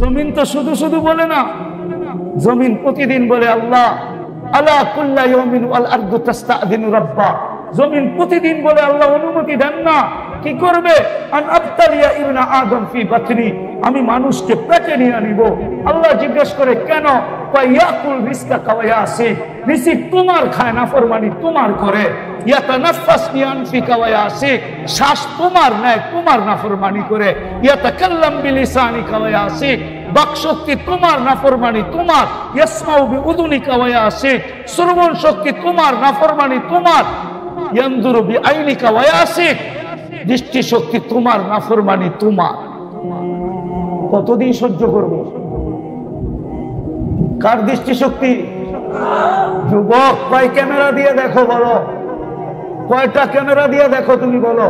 জমিন তো শুধু শুধু বলে না, জমিন প্রতিদিন বলে আল্লাহ আলা কুল্লা ইয়াউমিন ওয়াল আরদু তাস্তাযিনু রাব্বা। জমিন প্রতিদিন বলে আল্লাহ অনুমতি দেন না, কি করবে? আন আবতালিয়া ইবনা আদম ফি বাতনি, আমি মানুষকে পেটে নিয়ে আনিব। আল্লাহ জিজ্ঞেস করে কেন? ইয়াকুল রিজকা ওয়া ইয়াসিক, রিজিক তোমার খায়, নাফরমানি তোমার করে। ইয়াতানাফাস ফি আনফিকা ওয়া ইয়াসিক, শ্বাস তোমার নেয়, তোমার নাফরমানি করে। ইয়াতাকাল্লাম বিলিসানিকা ওয়া ইয়াসিক, বাকশক্তি তোমার, নাফরমানি তোমার। ইয়াসমাউ বিউযুনিকা ওয়া ইয়াসিক, শ্রবণ শক্তি তোমার, নাফরমানি তোমার। ইয়ানজুরু বিআইনিকা ওয়া ইয়াসিক, দৃষ্টি শক্তি তোমার, নাফরমানি তোমার। কতদিন সহ্য করব? কার দৃষ্টি শক্তি? যুবক, কয় ক্যামেরা দিয়ে দেখো বলো, কয়টা ক্যামেরা দিয়ে দেখো তুমি বলো?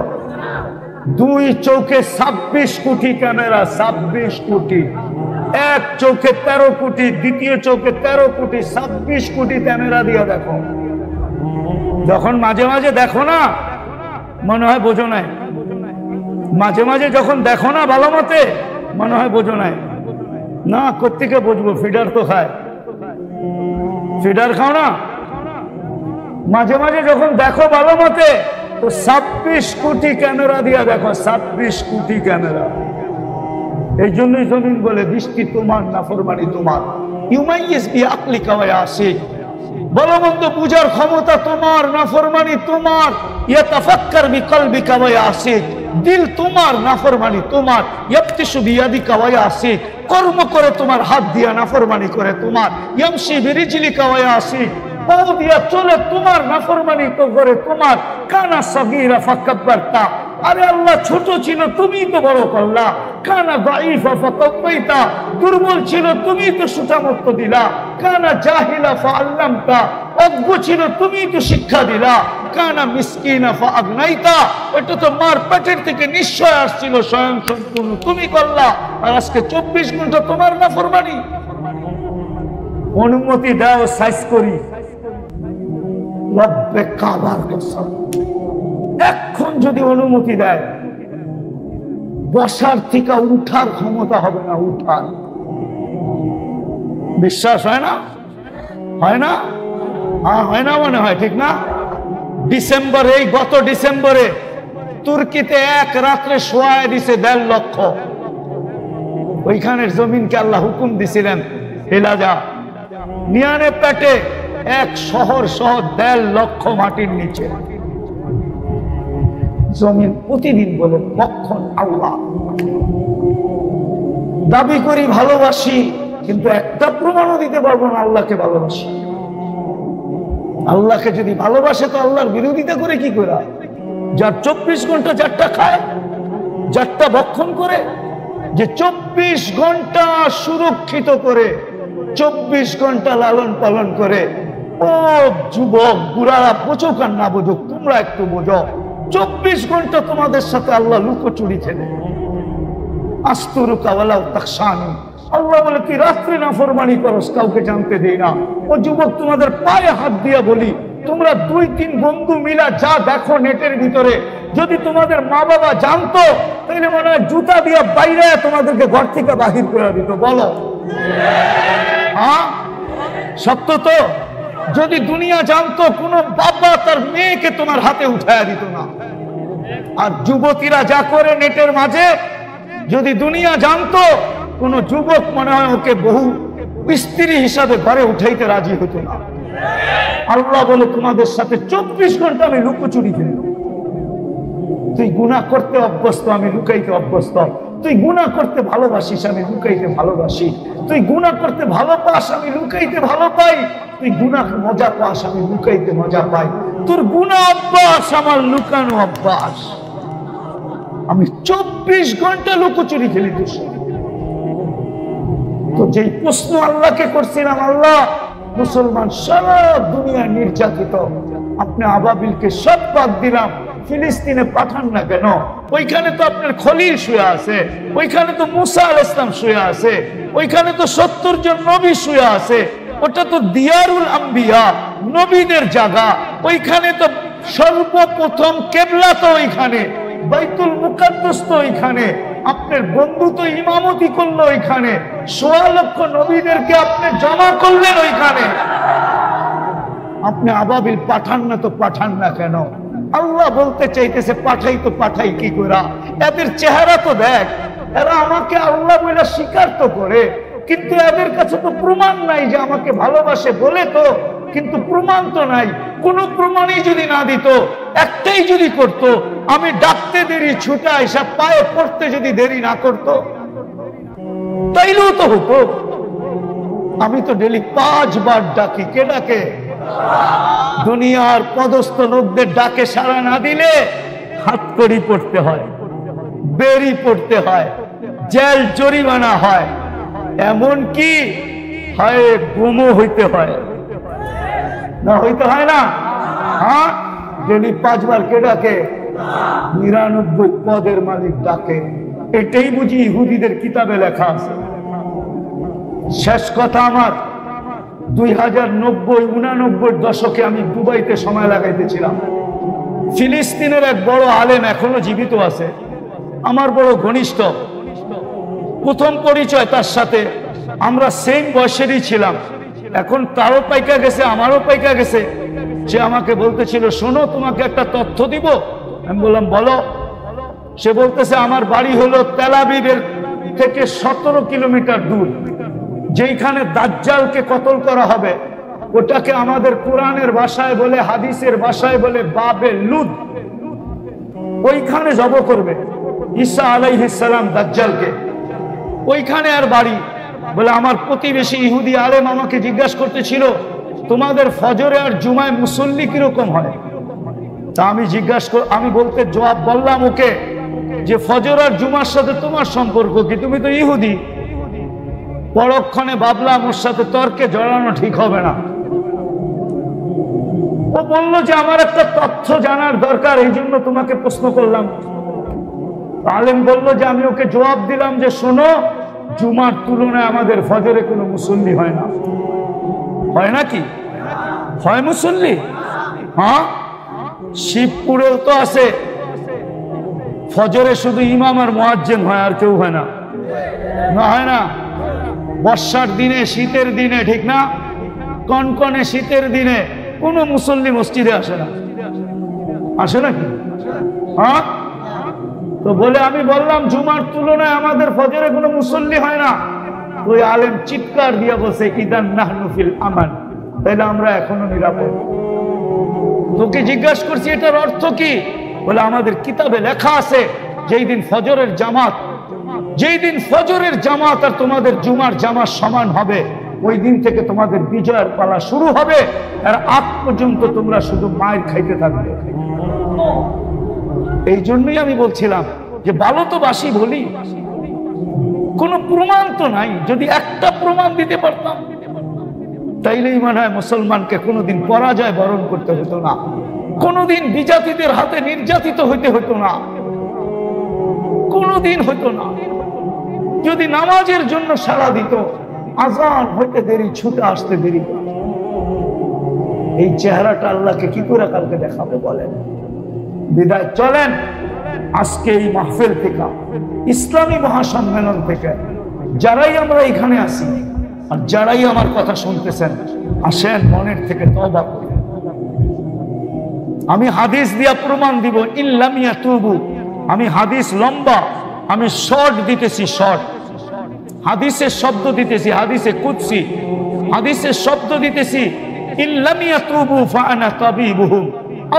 দুই চোখে 26 কোটি ক্যামেরা, 26 কোটি। এক চোখে 13 কোটি, দ্বিতীয় চোখে 13 কোটি, 26 কোটি ক্যামেরা দিয়ে দেখো। যখন মাঝে মাঝে দেখো না, মনে হয় বোঝো নাই। মাঝে মাঝে যখন দেখো না ভালো মতে, মনে হয় বোঝো নাই। না, কোত্থেকে বুঝবো? ফিডার তো খায়, ফিডার খাও না। মাঝে মাঝে যখন দেখো ভালো মতে, তো 26 কোটি ক্যামেরা দিয়ে দেখো, 26 কোটি ক্যামেরা। এই জন্যই জমিন বলে দৃষ্টি তোমার, নাফরমানি তোমার। ইউমাইয়িজ বিআকলিকা ওয়া ইয়াসিক, ভালো মন্দ বুঝার ক্ষমতা তোমার, নাফরমানি তোমার। ইয়াতাফাক্কার বিকলবিকা ওয়া ইয়াসিক, দিল তোমার, নাফরমানি তোমার। ইয়াবতিশু বিয়াদিকা ওয়া ইয়াসিক, কর্ম করে তোমার, হাত দিয়া, নাফরমানি করে তোমার। ইয়ামশি বিরিজলিকা ওয়া ইয়াসিক, পাও দিয়া চলে তোমার, নাফরমানি তো করে তোমার। কানা সাগীরা ফাকাব্বারতা, আরে আল্লাহ ছোট ছিল তুমি তো বড় করলা। কানা দাঈফা ফাকাওয়াইতা, দুর্বল ছিল তুমি তো সুঠামত্ব দিলা। কানা জাহিলা ফাআল্লামতা, অজ্ঞ ছিল তুমি তো শিক্ষা দিলা। কানা মিসকিনা ফাআগনাইতা, ওটা তো মার পেটের থেকে নিশ্চয় আসছিল, স্বয়ং সম্পূর্ণ তুমি করলা। আর আজকে 24 ঘন্টা তোমার নাফরমানি। অনুমতি দাও, সাইজ করি। রব্বে কাবার কসম, এখন যদি অনুমতি দেয়, বসার থেকে উঠার ক্ষমতা হবে না, উঠার। বিশ্বাস হয় না? হয় না? হ্যাঁ, হয় না মনে হয়, ঠিক না? ডিসেম্বরে, এই গত ডিসেম্বরে তুর্কিতে এক রাত্রে শোয়ায় দিছে 1.5 লক্ষ। ওইখানের জমিনকে আল্লাহ হুকুম দিছিলেন, এলাজা নিয়ানে পেটে এক শহর সহ 1.5 লক্ষ মাটির নিচে। জমিন প্রতিদিন বলে কখন আল্লাহ। দাবি করি ভালোবাসি, কিন্তু একটা প্রমাণও দিতে পারবো না আল্লাহকে ভালোবাসি। আল্লাহকে যদি ভালোবাসে তো আল্লাহর বিরোধিতা করে কি করে? যার 24 ঘন্টা যারটা খায়, যারটা ভক্ষণ করে, যে 24 ঘন্টা সুরক্ষিত করে, 24 ঘন্টা লালন পালন করে। ও যুবক, বুড়ারা বোঝুক আর না বোঝুক, তোমরা একটু বোঝো, 24 ঘন্টা তোমাদের সাথে আল্লাহ লুকোচুরি খেলে। আস্তুরুকা ওয়ালাউ তাখশানি, আল্লাহ বলে তুই রাত্রে নাফরমানি করস, কাউকে জানতে দেই না। ও যুবক, তোমাদের পায়ে হাত দিয়া বলি, তোমরা 2-3 বন্ধু মিলা যা দেখো নেটের ভিতরে, যদি তোমাদের মা বাবা জানতো, তাহলে মনে হয় জুতা দিয়া বাইরে তোমাদেরকে ঘর থেকে বাহির করে দিত। বলো হ্যাঁ, সত্য তো? যদি দুনিয়া জানতো, কোন বাবা তার মেয়েকে তোমার হাতে উঠায়া দিত না। আর যুবতীরা যা করে নেটের মাঝে, যদি দুনিয়া জানতো, কোন যুবক মনে হয় ওকে বহু স্ত্রী হিসাবে ঘরে উঠাইতে রাজি হতো না। আল্লাহ বলে তোমাদের সাথে 24 ঘন্টা আমি লুকোচুরি খেলি। তুই গুনাহ করতে অভ্যস্ত, আমি লুকাইতে অভ্যস্ত। তুই গুনাহ করতে ভালোবাসিস, আমি লুকাইতে ভালোবাসি। তুই গুনাহ করতে ভালো পাস, আমি লুকাইতে ভালো পাই। তুই গুনাহ মজা পাস, আমি লুকাইতে মজা পাই। তোর গুনাহ অভ্যাস, আমার লুকানো অভ্যাস। আমি 24 ঘন্টা লুকোচুরি খেলি তোর সাথে। তো যেই প্রশ্ন আল্লাহকে করছিলাম, আল্লাহ মুসলমান সারা দুনিয়া নির্যাতিত, আপনি আবাবিলকে সব বাদ দিলাম, ফিলিস্তিনে পাঠান না কেন? ওইখানে তো আপনার খলিল শুয়ে আছে, ওইখানে তো মুসা আলাইহিস সালাম শুয়ে আছে, ওইখানে তো 70 জন নবী শুয়ে আছে। ওটা তো দিয়ারুল আম্বিয়া, নবীদের জায়গা। ওইখানে তো সর্বপ্রথম কেবলা তো ওইখানে, বাইতুল মুকাদ্দাস তো ওইখানে, আপনার বন্ধু তো ইমামতি করলো ওইখানে, ১৬ লক্ষ নবীদেরকে আপনি জমা করলেন ওইখানে। আপনি আবাবিল পাঠান না তো পাঠান না কেন? আল্লাহ বলতে চাইতেছে পাঠাই তো পাঠাই কি করে? এদের চেহারা তো দেখ, এরা আমাকে আল্লাহ বলে স্বীকার তো করে, কিন্তু এদের কাছে তো প্রমাণ নাই যে আমাকে ভালোবাসে বলে তো, কিন্তু প্রমাণ তো নাই। কোন প্রমাণই যদি না দিত, একটাই যদি করত, আমি ডাকতে দেরি ছুটা এসব পায়ে পড়তে যদি দেরি না করত, তাইলেও তো হতো। আমি তো ডেলি 5 বার ডাকি। কে ডাকে? দুনিয়ার পদস্থ লোকদের ডাকে সাড়া না দিলে হাতকড়ি পড়তে হয়, বেরি পড়তে হয়, জেল জরিমানা হয়, এমন কি হয় গুমও হইতে হয় না? হইতে হয় না? হ্যাঁ, ডেলি 5 বার কে ডাকে? 99 পদের মালিক ডাকে। এটাই বুঝি ইহুদিদের কিতাবে লেখা আছে। শেষ কথা আমার, 2090-99 দশকে আমি দুবাইতে সময় লাগাইতেছিলাম। ফিলিস্তিনের এক বড় আলেম এখনো জীবিত আছে, আমার বড় ঘনিষ্ঠ। প্রথম পরিচয় তার সাথে, আমরা সেম বয়সেরই ছিলাম। এখন তারও পাইকা গেছে, আমারও পাইকা গেছে। সে আমাকে বলতেছিল, শোনো তোমাকে একটা তথ্য দিব। আমি বললাম বলো। সে বলতেছে, আমার বাড়ি হলো তেল আবিবের থেকে 17 কিলোমিটার দূর, যেখানে দাজ্জালকে কতল করা হবে, ওটাকে আমাদের কোরআনের ভাষায় বলে, হাদিসের ভাষায় বলে বাবে লুদ। ওইখানে জব করবে ঈসা আলাইহিস সালাম দাজ্জালকে, ওইখানে আর বাড়ি। বলে আমার প্রতিবেশী ইহুদি আলেম আমাকে জিজ্ঞাসা করতেছিল, তোমাদের ফজরে আর জুমায় মুসল্লি কিরকম হয়? তা আমি বলতে জবাব বললাম ওকে যে ফজর আর জুমার সাথে তোমার সম্পর্ক কি? তুমি তো ইহুদি। পরক্ষণে ভাবলাম ওর সাথে তর্কে জড়ানো ঠিক হবে না। ও বলল যে আমার একটা তথ্য জানার দরকার, এই জন্য তোমাকে প্রশ্ন করলাম। আলেম বলল যে, আমি ওকে জবাব দিলাম যে শোনো, জুমার তুলনায় আমাদের ফজরে কোনো মুসল্লি হয় না। হয় নাকি? হয় মুসল্লি? হ্যাঁ, শিবপুরেও তো আছে, ফজরে শুধু ইমাম আর মুয়াজ্জিন হয়, আর কেউ হয় না। না হয় না? বর্ষার দিনে, শীতের দিনে, ঠিক না, কনকনে শীতের দিনে কোনো মুসল্লি মসজিদে আসে না। আসে নাকি? হ্যাঁ, তো বলে আমি বললাম জুমার তুলনায় আমাদের ফজরে কোনো মুসল্লি হয় না। ওই আলেম চিৎকার দিয়ে বলছে, ইদান নাহনু ফিল আমান, তাইলে আমরা এখনো নিরাপদ। তোকে জিজ্ঞাসা করছি এটার অর্থ কি? বলে আমাদের কিতাবে লেখা আছে, যেই দিন ফজরের জামাত আর তোমাদের জুমার জামাত সমান হবে, ওই দিন থেকে তোমাদের বিজয়ের পালা শুরু হবে, আর আগ পর্যন্ত তোমরা শুধু মায়ের খাইতে থাকবে। এই জন্যই আমি বলছিলাম যে ভালো তো বাসি বলি, কোনো প্রমাণ তো নাই। যদি একটা প্রমাণ দিতে পারতাম, তাইলেই মনে হয় মুসলমানকে কোনোদিন পরাজয় বরণ করতে হতো না, কোনোদিন বিজাতিদের হাতে নির্যাতিত হইতে হতো না, কোনোদিন হতো না। যদি নামাজের জন্য সাড়া দিত, আজান হইতে দেরি, ছুটে আসতে দেরি। এই চেহারাটা আল্লাহকে কি করে কালকে দেখাবে বলেন? বিদায় চলেন আজকে এই মাহফিল থেকে, ইসলামী মহাসম্মেলন থেকে, যারাই আমরা এখানে আছি আর যারাই আমার কথা শুনতেছেন, আসেন মনের থেকে তওবা করি। আমি হাদিস দিয়া প্রমাণ দিব, ইল্লাম ইয়াতুবু। আমি হাদিস লম্বা, আমি শর্ট দিতেছি, শর্ট হাদিসের শব্দ দিতেছি, হাদিসে কুদসি, হাদিসের শব্দ দিতেছি। ইল্লাম ইয়াতুবু ফাআনা তাবিবুহুম।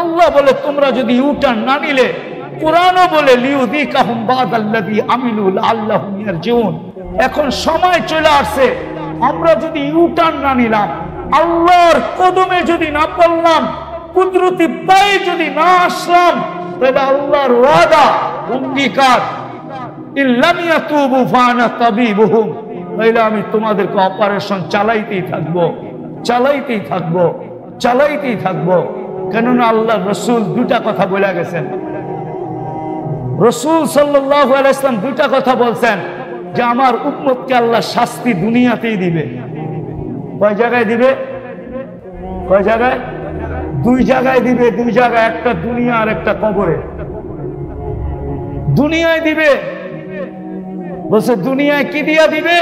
আল্লাহ বলে তোমরা যদি ইউটার্ন না নিলে, কোরআনও বলে লিউযিকাহুম বাদাল্লাযী আমিলু লাআল্লাহুম ইয়ারজিউন। এখন সময় চলে আসছে, আমরা যদি ইউটার্ন না নিলাম, আল্লাহর কদমে যদি না পড়লাম, কুদরতি পায়ে যদি না আসলাম, তাহলে আল্লাহর ওয়াদা, অঙ্গীকার, ইল্লাম ইয়াতুবু ফাআনা তাবিবুহুম, তাহলে আমি তোমাদেরকে অপারেশন চালাইতেই থাকবো, চালাইতেই থাকবো, চালাইতেই থাকবো। কেননা আল্লাহ রসুল দুটা কথা বলে গেছেন। রসুল সাল্লাল্লাহু আলাইহি ওয়াসাল্লাম দুটা কথা বলছেন যে আমার উম্মতকে আল্লাহ শাস্তি দুনিয়াতেই দিবে। কয় জায়গায় দিবে? কয় জায়গায়? 2 জায়গায় দিবে, 2 জায়গায়, একটা দুনিয়া আর একটা কবরে। দুনিয়ায় দিবে। বলছে দুনিয়ায় কি দিয়া দিবে?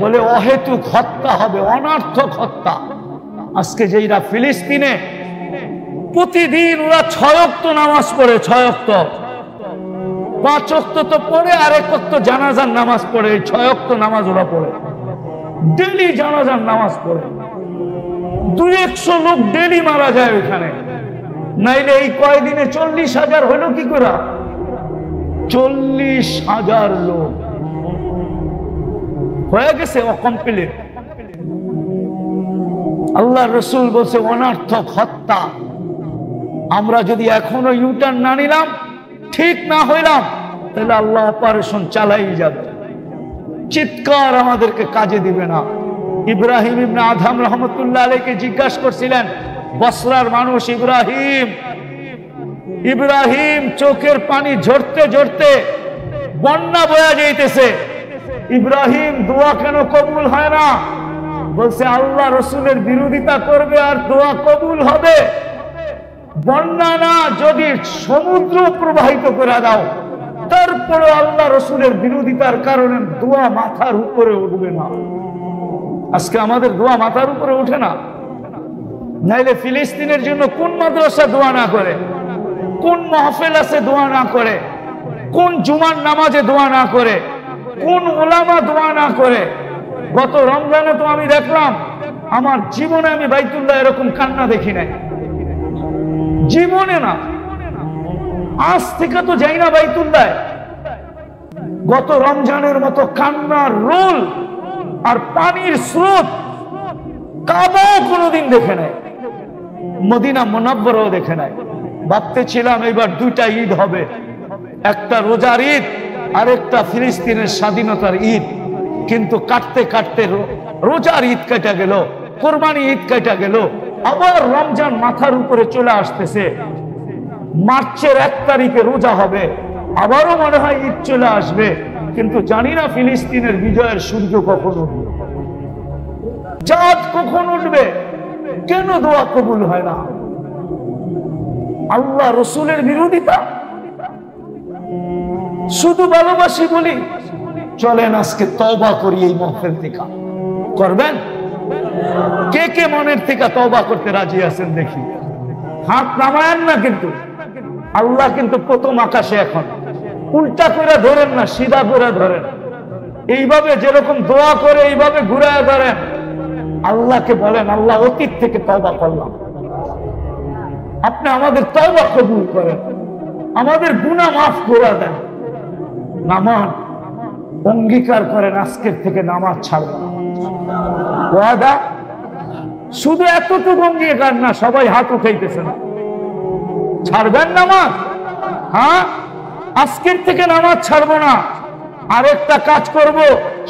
বলে অহেতুক হত্যা হবে, অনার্থক হত্যা। আজকে যেইরা ফিলিস্তিনে প্রতিদিন ওরা 6 ওয়াক্ত নামাজ পড়ে, 6 ওয়াক্ত, 5 ওয়াক্ত তো পড়ে, আর 1 ওয়াক্ত জানাজার নামাজ পড়ে। 6 ওয়াক্ত নামাজ ওরা পড়ে, ডেলি জানাজার নামাজ পড়ে। 200 লোক ডেলি মারা যায় ওইখানে। নাইলে এই কয়দিনে 40,000 হলো কি করে? 40,000 লোক হয়ে গেছে অকমপ্লিট। আল্লাহ রসুল বলছে অনার্থক হত্যা। আমরা যদি এখনো ইউটার্ন না নিলাম, ঠিক না হইলাম, তাহলে আল্লাহ অপারেশন চালাই যাবে। চিৎকার আমাদেরকে কাজে দিবে না। ইব্রাহিম ইবনে আদম রহমতুল্লাহ আলাইহিকে জিজ্ঞাসা করছিলেন, বসরার মানুষ ইব্রাহিম চোখের পানি ঝরতে ঝরতে বন্যা বয়া যাইতেছে, ইব্রাহিম দোয়া কেন কবুল হয় না? বলছে আল্লাহ রসুলের বিরোধিতা করবে আর দোয়া কবুল হবে। বন্যা না, যদি সমুদ্র প্রবাহিত করে দাও, তারপরে আল্লাহ রসুলের বিরোধিতার কারণে দোয়া মাথার উপরে উঠবে না। আজকে আমাদের দোয়া মাথার উপরে উঠে না। নাইলে ফিলিস্তিনের জন্য কোন মাদ্রাসা দোয়া না করে, কোন মাহফিল আছে দোয়া না করে, কোন জুমার নামাজে দোয়া না করে, কোন ওলামা দোয়া না করে? গত রমজানে তো আমি দেখলাম, আমার জীবনে আমি বাইতুল্লাহ এরকম কান্না দেখি নাই, জীবনে না। আজ থেকে তো যাই না বাইতুল্লাহ, গত রমজানের মতো কান্নার রোল আর পানির স্রোত কাবাও কোনোদিন দেখে নাই, মদিনা মুনাব্বরও দেখে নাই। ভাবতেছিলাম এবার 2টা ঈদ হবে, একটা রোজার ঈদ আর একটা ফিলিস্তিনের স্বাধীনতার ঈদ। কিন্তু কাটতে কাটতে রোজার ঈদ কেটে গেল, কোরবানি ঈদ কেটে গেল, আবার রমজান মাথার উপরে চলে আসতেছে। মার্চের 1 তারিখে রোজা হবে, আবারও মনে হয় ঈদ চলে আসবে। কিন্তু জানি না ফিলিস্তিনের বিজয়ের সূর্য কখন উঠবে, চাঁদ কখন উঠবে। কেন দোয়া কবুল হয় না? আল্লাহ রসুলের বিরোধিতা। শুধু ভালোবাসি বলি। চলেন আজকে তওবা করি এই মাহফিল থেকে। করবেন? কে কে মনের থেকে তওবা করতে রাজি আছেন দেখি? হাত নামায়েন না কিন্তু। আল্লাহ কিন্তু প্রথম আকাশে। এখন উল্টা করে ধরেন না, সিধা করে ধরেন। এইভাবে যেরকম দোয়া করে এইভাবে ঘুরায় ধরেন। আল্লাহকে বলেন, আল্লাহ অতীত থেকে তওবা করলাম, আপনি আমাদের তওবা কবুল করেন, আমাদের গুনাহ মাফ করে দেন। নামাজ অঙ্গীকার করেন, আজকের থেকে নামাজ ছাড়ব না। ওয়াদা? শুধু এতটুকু অঙ্গীকার না, সবাই হাত উঠাইতেছে না। ছাড়বেন নামাজ? হ্যাঁ, আজকের থেকে নামাজ ছাড়বো না। আরেকটা কাজ করব,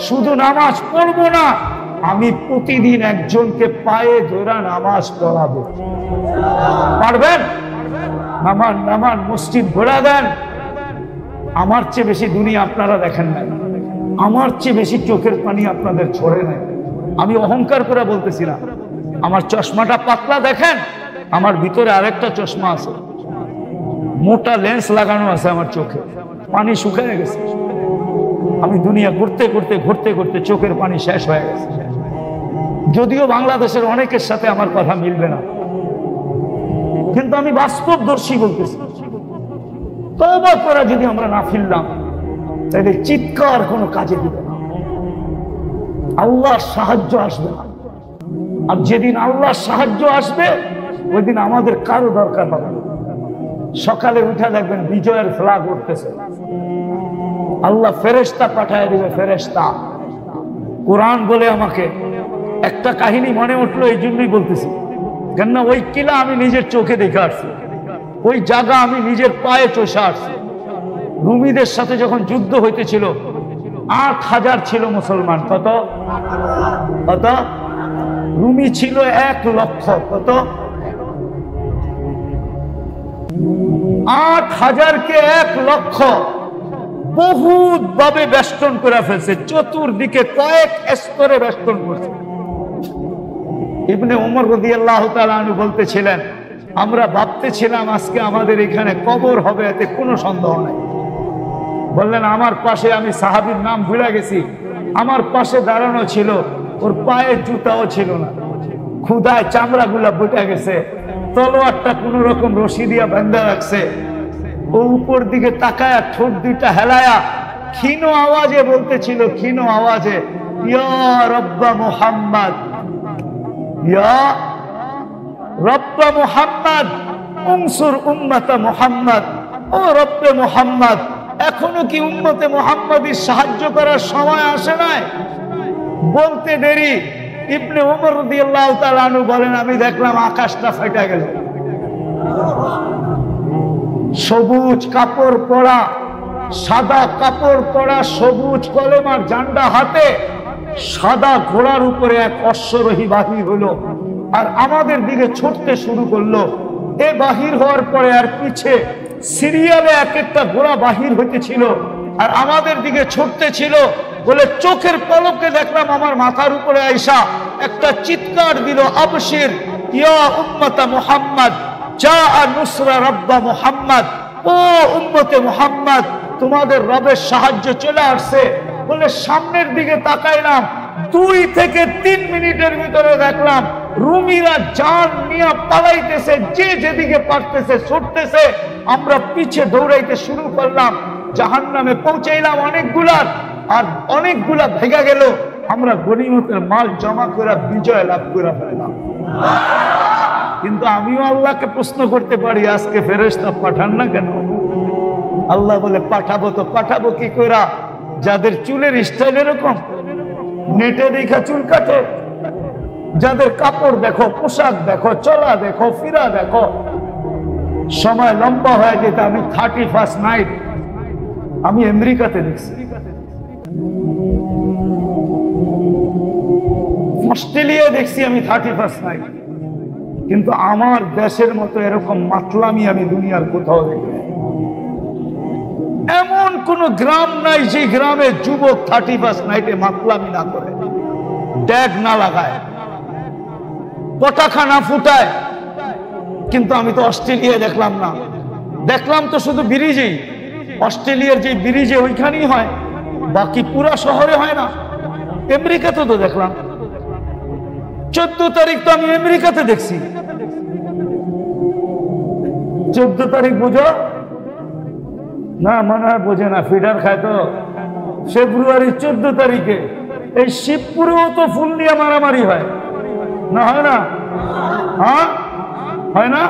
শুধু নামাজ পড়বো না, আমি প্রতিদিন একজনকে পায়ে ধরে নামাজ পড়াবো। পারবেন? নামান নামান, মসজিদ ঘোরা দেন। আমার চেয়ে বেশি দুনিয়া আপনারা দেখেন নাই, আমার চেয়ে বেশি চোখের পানি আপনাদের ছড়ে নাই। আমি অহংকার করে বলতেছি না। আমার চশমাটা পাতলা দেখেন, আমার ভিতরে আরেকটা চশমা আছে, মোটা লেন্স লাগানো আছে আমার চোখে, পানি শুকিয়ে গেছে। আমি দুনিয়া ঘুরতে ঘুরতে ঘুরতে ঘুরতে চোখের পানি শেষ হয়ে গেছে। যদিও বাংলাদেশের অনেকের সাথে আমার কথা মিলবে না, কিন্তু আমি বাস্তবদর্শী বলতেছি। তওবা করা যদি আমরা না ফিরলাম, তাহলে চিৎকার কোনো কাজে দিবে না, আল্লাহর সাহায্য আসবে না। আর যেদিন আল্লাহর সাহায্য আসবে, ওই দিন আমাদের কারো দরকার হবে না। সকালে উঠে দেখবেন বিজয়ের ফ্ল্যাগ উঠতেছে, আল্লাহ ফেরেশতা পাঠায় দিবে। ফেরেশতা, কোরআন বলে আমাকে একটা কাহিনী মনে উঠলো, এই জন্যই বলতেছি। কেননা ওই কিলা আমি নিজের চোখে দেখে আসছি, ওই জায়গা আমি নিজের পায়ে চষে আসছি। রুমিদের সাথে যখন যুদ্ধ হইতেছিল, 8,000 ছিল মুসলমান। কত কত? রুমি ছিল 1 লক্ষ। কত? 8,000কে 1 লক্ষ বহুত ভাবে বেষ্টন করে ফেলছে, চতুর্দিকে কয়েক স্তরে বেষ্টন করছে। ইবনে ওমর রাদিয়াল্লাহু তাআলা আনহু বলতেছিলেন, আমরা ভাবতেছিলাম আজকে আমাদের এখানে কবর হবে, এতে কোনো সন্দেহ নাই। বললেন আমার পাশে, আমি সাহাবীর নাম ভুলে গেছি, আমার পাশে দাঁড়ানো ছিল, ওর পায়ে জুতাও ছিল না, ক্ষুধায় চামড়া গুলা বটে গেছে, তলোয়ারটা কোন রকম রশি দিয়া বাঁধা রাখছে। ও উপর দিকে তাকায়া ঠোঁট দুইটা হেলায়া ক্ষীণ আওয়াজে বলতেছিল, ক্ষীণ আওয়াজে, ইয়া রব্বা মুহাম্মদ, ইয়া রব্বা মুহাম্মদ উনসুর উম্মতা মুহাম্মদ। ও রব্বে মুহাম্মদ, এখনো কি উম্মতে মুহাম্মাদির সাহায্য করার সময় আসে নাই? বলতে দেরি ইবনে উমর রাদিয়াল্লাহু তাআলা আনহু বলেন, আমি দেখলাম আকাশটা ফেটে গেল। সবুজ কাপড় পরা, সাদা কাপড় পরা, সবুজ কলেমার ঝান্ডা হাতে, সাদা ঘোড়ার উপরে এক অশ্বরোহী বাহির হলো আর আমাদের দিকে ছুটতে শুরু করলো। এ বাহির হওয়ার পরে আর পিছে সিরিয়ালে এক একটা ঘোড়া বাহির হইতেছিল আর আমাদের দিকে ছুটতে ছিল। বলে চোখের পলকে দেখলাম আমার মাথার উপরে আইসা একটা চিৎকার দিল, আবশির ইয়া উম্মতা মুহাম্মদ জাআ নুসরা রাব্বা মুহাম্মদ। ও উম্মতে মুহাম্মদ, তোমাদের রবের সাহায্য চলে আসছে। বলে সামনের দিকে তাকাইলাম, 2 থেকে 3 মিনিটের ভিতরে দেখলাম রুমিরা জান নিয়ে পালাইতেছে, যে যেদিকে পারতেছে ছুটতেছে। আমরা পিছে দৌড়াইতে শুরু করলাম, জাহান্নামে পৌঁছাইলাম অনেকগুলার, আর অনেকগুলা ভেঙে গেল। আমরা গনিমতের মাল জমা করে বিজয় লাভ করে ফেললাম। কিন্তু আমিও আল্লাহকে প্রশ্ন করতে পারি, আজকে ফেরেশতা পাঠান না কেন? আল্লাহ বলে পাঠাবো তো পাঠাবো কি কইরা? যাদের চুলের স্টাইল এরকম, নেটে দেখা চুল কাটে, যাদের কাপড় দেখো, পোশাক দেখো, চলা দেখো, ফিরা দেখো, সময় লম্বা হয়ে যেত। আমি 31st নাইট আমি আমেরিকাতে দেখছি, অস্ট্রেলিয়া দেখছি আমি 31st নাইট, কিন্তু আমার দেশের মতো এরকম মাতলামি আমি দুনিয়ার কোথাও দেখি। এমন কোন গ্রাম নাই যে গ্রামে যুবক 31st নাইটে মাতলামি না করে, ড্যাগ না লাগায়, পটাখা না ফুটায়। কিন্তু আমি তো অস্ট্রেলিয়া দেখলাম না, দেখলাম তো শুধু ব্রিজেই, অস্ট্রেলিয়ার যে ব্রিজে ওইখানেই হয়, বাকি পুরা শহরে হয় না। আমেরিকাতে তো দেখলাম, 14 তারিখ তো আমি আমেরিকাতে দেখছি। 14 তারিখ বুঝো না? মনে হয় বোঝে না, ফিডার খায় তো। ফেব্রুয়ারি 14 তারিখে এই শিবপুরেও তো ফুল নিয়ে মারামারি হয় না? হয় না? হ্যাঁ হয় না?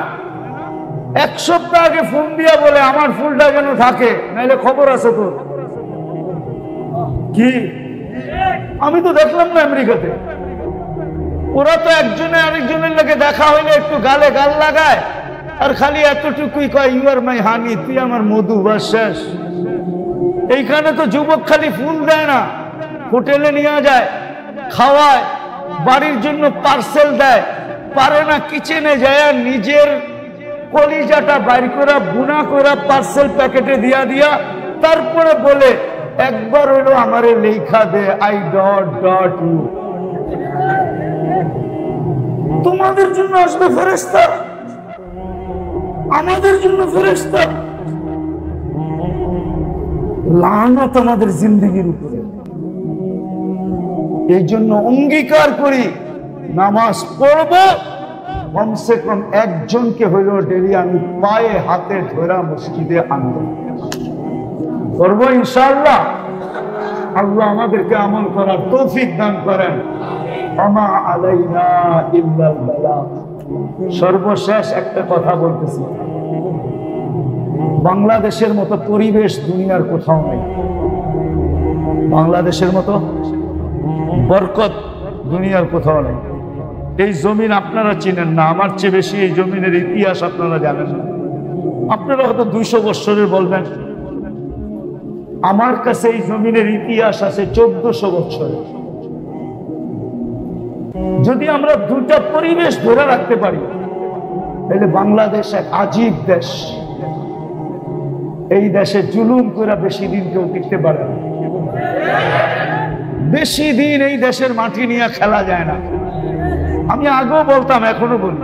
1 সপ্তাহ আগে ফোন দিয়া বলে আমার ফুলটা যেন থাকে, নাইলে খবর আছে তো। কি আমি তো দেখলাম না আমেরিকাতে। ওরা তো একজনে আরেকজনের লোকে দেখা হইলে একটু গালে গাল লাগায় আর খালি এতটুকুই কয়, ইউ আর মাই হানি, তুই আমার মধু, বাস শেষ। এইখানে তো যুবক খালি ফুল দেয় না, হোটেলে নিয়ে যায়, খাওয়ায়, বাড়ির জন্য পার্সেল দেয়, পারে না কিচেনে যায় নিজের কলিজাটা বাইর করে বুনা করে পার্সেল প্যাকেটে দিয়া দিয়া তারপরে বলে একবার হইলো আমারে লেখা দে, আই ডট ডট ইউ। তোমাদের জন্য আসবে ফেরেশতা, আমাদের জন্য ফেরেশতা। লানত আমাদের জিন্দেগির উপরে। এই জন্য অঙ্গীকার করি, নামাজ পড়ব, কমসে কম একজনকে হইলেও ডেলি আমি পায়ে হাতে ধরা মসজিদে আনব, করবো ইনশাআল্লাহ। আল্লাহ আমাদেরকে আমল করার তৌফিক দান করেন। আমা আলাইনা ইল্লাল বালাগ। সর্বশেষ একটা কথা বলতেছি, বাংলাদেশের মতো পরিবেশ দুনিয়ার কোথাও নেই, বাংলাদেশের মতো বরকত দুনিয়ার কোথাও নেই। এই জমিন আপনারা চিনেন না, আমার চেয়ে বেশি এই জমিনের ইতিহাস আপনারা জানেন না। আপনারা হয়তো 200 বছরের বলবেন, আমার কাছে এই জমিনের ইতিহাস আছে 1400 বছরের। যদি আমরা দুটা পরিবেশ ধরে রাখতে পারি, তাহলে বাংলাদেশ এক আজীব দেশ। এই দেশে জুলুম করে বেশি দিন কেউ টিকতে পারে না, বেশি দিন এই দেশের মাটি নিয়ে খেলা যায় না। আমি আগেও বলতাম, এখনো বলি,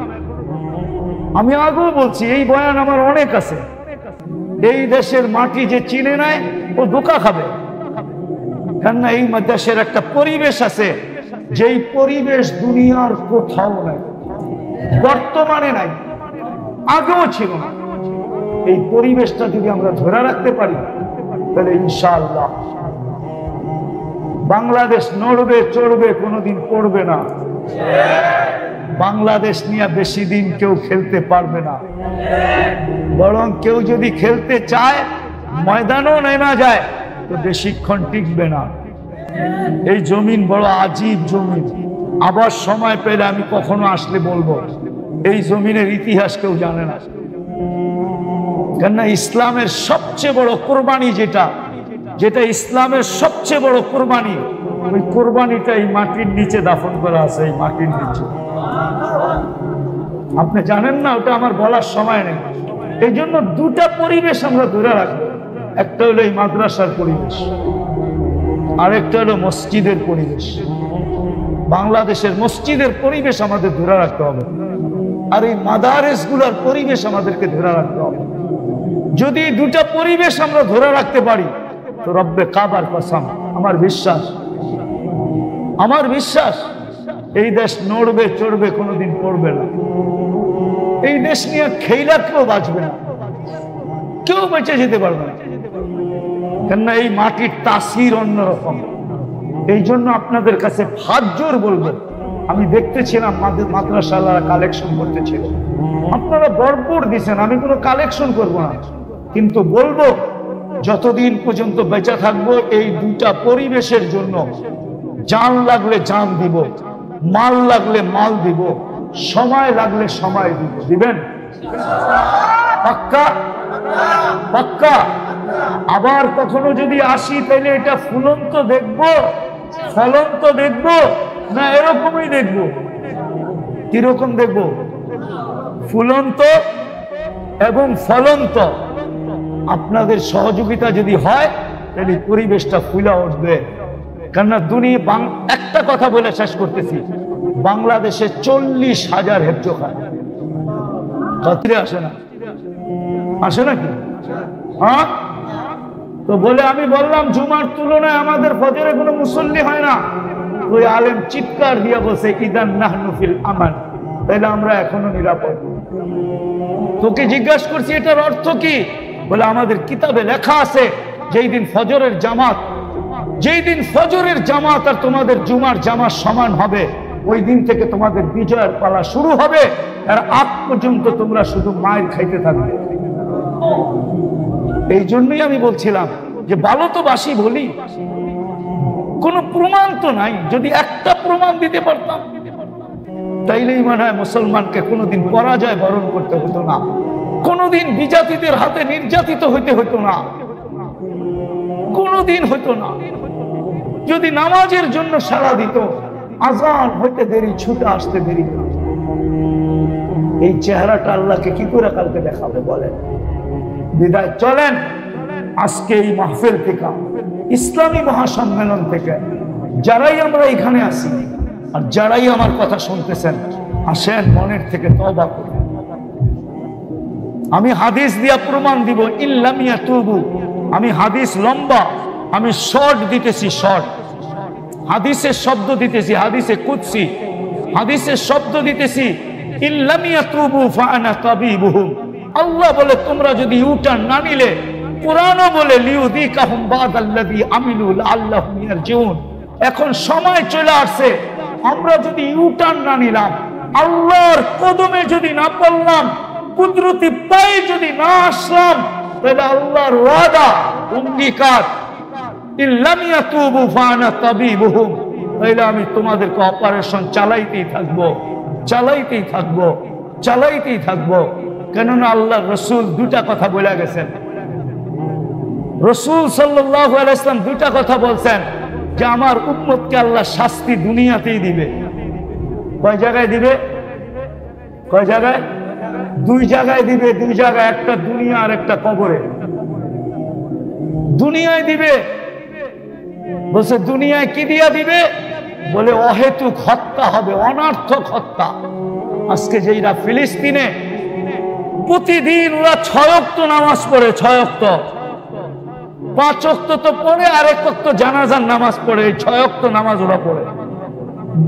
আমি আগেও বলছি, এই বয়ান আমার অনেক আছে। এই দেশের মাটি যে চিনে নেয় ও ধোঁকা খাবে। কেননা এই দেশের একটা পরিবেশ আছে, যেই পরিবেশ দুনিয়ার কোথাও নাই, বর্তমানে নাই, আগেও ছিল না। এই পরিবেশটা যদি আমরা ধরে রাখতে পারি তাহলে ইনশাআল্লাহ বাংলাদেশ নড়বে চড়বে, কোনোদিন পড়বে না। বাংলাদেশ নিয়ে বেশি দিন কেউ খেলতে পারবে না, বরং কেউ যদি খেলতে চায় ময়দানও নেমা যায় তো বেশিক্ষণ টিকবে না। এই জমিন বড় আজীব জমিন, আবার সময় পেলে আমি কখনো আসলে বলবো। এই জমিনের ইতিহাস কেউ জানে না, কেননা ইসলামের সবচেয়ে বড় কোরবানি যেটা ইসলামের সবচেয়ে বড় কোরবানি, ওই কোরবানিটা এই মাটির নিচে দাফন করা আছে। এই মাটির নিচে আপনি জানেন না, ওটা আমার বলার সময় নেই। এই জন্য দুটা পরিবেশ আমরা ধরে রাখবো, একটা হলো এই মাদ্রাসার পরিবেশ, আরেকটা হলো মসজিদের পরিবেশ। বাংলাদেশের মসজিদের পরিবেশ আমাদের ধরে রাখতে হবে, আর এই মাদারেস গুলার পরিবেশ আমাদেরকে ধরে রাখতে হবে। যদি দুটা পরিবেশ আমরা ধরে রাখতে পারি তো রব্বে কাবার কসম, আমার বিশ্বাস এই দেশ নড়বে চড়বে, কোনোদিন পড়বে না। এই দেশ নিয়ে খেইলা কেউ বাঁচবে না, কেউ বেঁচে যেতে পারবে না, কেননা এই মাটির তাসির অন্যরকম। এই জন্য আপনাদের কাছে হাত জোর বলবো, আমি দেখতেছিলাম মাদ্রাসাওয়ালারা কালেকশন করতেছিল, আপনারা ভরপুর দিচ্ছেন, আমি কোনো কালেকশন করব না, কিন্তু বলবো যতদিন পর্যন্ত বেঁচে থাকবো এই দুটা পরিবেশের জন্য জান লাগলে জান দিব, মাল লাগলে মাল দিব, সময় লাগলে সময় দিব। দিবেন? পাক্কা? পাক্কা? আবার কখনো যদি আসি তাহলে এটা ফুলন্ত দেখবো, ফলন্ত দেখবো, না এরকমই দেখবো? কিরকম দেখবো? ফুলন্ত এবং ফলন্ত। আপনাদের সহযোগিতা যদি হয় তাহলে পরিবেশটা ফুলে উঠবে। কেননা দুনিয়া, একটা কথা বলে শেষ করতেছি, বাংলাদেশে 40,000 হেফজোখানা আসে না, আসে নাকি? হ্যাঁ, তো বলে আমি বললাম জুমার তুলনায় আমাদের ফজরে কোনো মুসল্লি হয় না। ওই আলেম চিৎকার দিয়ে বসে ইদান নাহনু ফিল আমান, তাহলে আমরা এখনো নিরাপদ। তোকে জিজ্ঞাসা করছি এটার অর্থ কি? বলে আমাদের কিতাবে লেখা আছে যেই দিন ফজরের জামাত আর তোমাদের জুমার জামাত সমান হবে, ওই দিন থেকে তোমাদের বিজয়ের পালা শুরু হবে, আর আগ পর্যন্ত তোমরা শুধু মায়ের খাইতে থাকবে। এই জন্যই আমি বলছিলাম যে ভালো তো বাসি বলি, কোনো প্রমাণ তো নাই। যদি একটা প্রমাণ দিতে পারতাম তাইলেই মনে হয় মুসলমানকে কোনোদিন পরাজয় বরণ করতে হতো না, কোনোদিন বিজাতিদের হাতে নির্যাতিত হইতে হতো না, কোনোদিন হতো না। যদি নামাজের জন্য সাড়া দিত, আজান হইতে দেরি, ছুটে আসতে দেরি। এই চেহারাটা আল্লাহকে কি করে কালকে দেখাবে বলেন? বিদায় চলেন আজকে এই মাহফিল থেকে, ইসলামী মহাসম্মেলন থেকে, যারাই আমরা এখানে আছি আর যারাই আমার কথা শুনতেছেন, আসেন মনের থেকে তওবা করি। আমি হাদিস দিয়া প্রমাণ দিব, ইল্লাম ইয়াতুবু। আমি হাদিস লম্বা, আমি শর্ট দিতেছি, শর্ট হাদিসের শব্দ দিতেছি, হাদিসে কুদসি হাদিসের শব্দ দিতেছি। ইল্লাম ইয়াতুবু ফাআনা তাবিবুহুম। আল্লাহ বলে তোমরা যদি ইউটার্ন না নিলে, কোরআনও বলে লিউযিকাহুম বাদাল্লাযী আমিলু লাআল্লাহুম ইয়ারজিউন। এখন সময় চলে আসছে, আমরা যদি ইউটার্ন না নিলাম, আল্লাহর কদমে যদি না পড়লাম, কুদরতি পায়ে যদি না আসলাম, তাহলে আল্লাহর ওয়াদা, অঙ্গীকার, ইল্লাম ইয়াতুবু ফাআনা তাবিবুহুম, তাহলে আমি তোমাদেরকে অপারেশন চালাইতেই থাকবো, চালাইতেই থাকবো, চালাইতেই থাকবো। কেননা আল্লাহ রসুল দুটা কথা বলে গেছেন। রসুল সাল্লাল্লাহু আলাইহি ওয়াসাল্লাম দুটা কথা বলছেন যে আমার উম্মতকে আল্লাহ শাস্তি দুনিয়াতেই দিবে। কয় জায়গায় দিবে? কয় জায়গায়? দুই জায়গায় দিবে, দুই জায়গায়, একটা দুনিয়া আর একটা কবরে। দুনিয়ায় দিবে, বলছে দুনিয়ায় কি দিয়া দিবে? বলে অহেতুক হত্যা হবে, অনার্থক হত্যা। আজকে যেইরা ফিলিস্তিনে প্রতিদিন ওরা 6 ওয়াক্ত নামাজ পড়ে, 6 ওয়াক্ত, 5 ওয়াক্ত তো পড়ে, আর 1 ওয়াক্ত জানাজার নামাজ পড়ে, 6 ওয়াক্ত নামাজ ওরা পড়ে,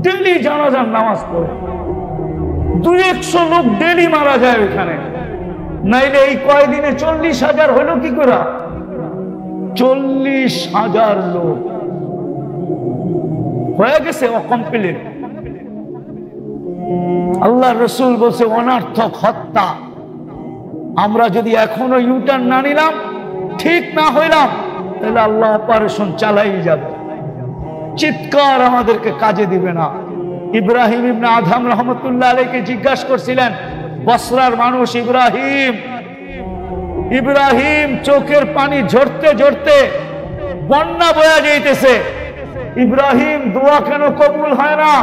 ডেলি জানাজার নামাজ পড়ে। 200 লোক ডেলি মারা যায় ওখানে, নাইলে এই কয়দিনে 40,000 হলো কি করে? 40,000 লোক হয়ে গেছে অকমপ্লিট। আল্লাহ রসুল বলছে অনার্থক হত্যা। আমরা যদি এখনো ইউটার্ন না নিলাম, ঠিক না হইলাম, তাহলে আল্লাহ অপারেশন চালাই যাবে। চিৎকার আমাদেরকে কাজে দিবে না। ইব্রাহিম ইবনে আদহাম রহমতুল্লাহ আলাইহিকে জিজ্ঞাসা করছিলেন, বসরার মানুষ ইব্রাহিম চোখের পানি ঝরতে ঝরতে বন্যা বয়া যাইতেছে, ইব্রাহিম দোয়া কেন কবুল হয় না?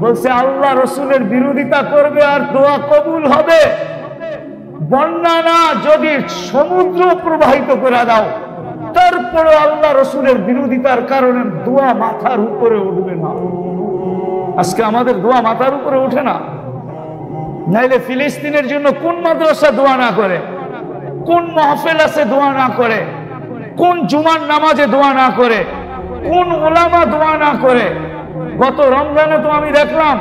বলছে আল্লাহ রসুলের বিরোধিতা করবে আর দোয়া কবুল হবে। বন্যা না, যদি সমুদ্র প্রবাহিত করে দাও, তারপরে আল্লাহ রসুলের বিরোধিতার কারণে দোয়া মাথার উপরে উঠবে না। আজকে আমাদের দোয়া মাথার উপরে ওঠে না। নাইলে ফিলিস্তিনের জন্য কোন মাদ্রাসা দোয়া না করে, কোন মাহফিল আছে দোয়া না করে, কোন জুমার নামাজে দোয়া না করে, কোন ওলামা দোয়া না করে? গত রমজানে তো আমি দেখলাম,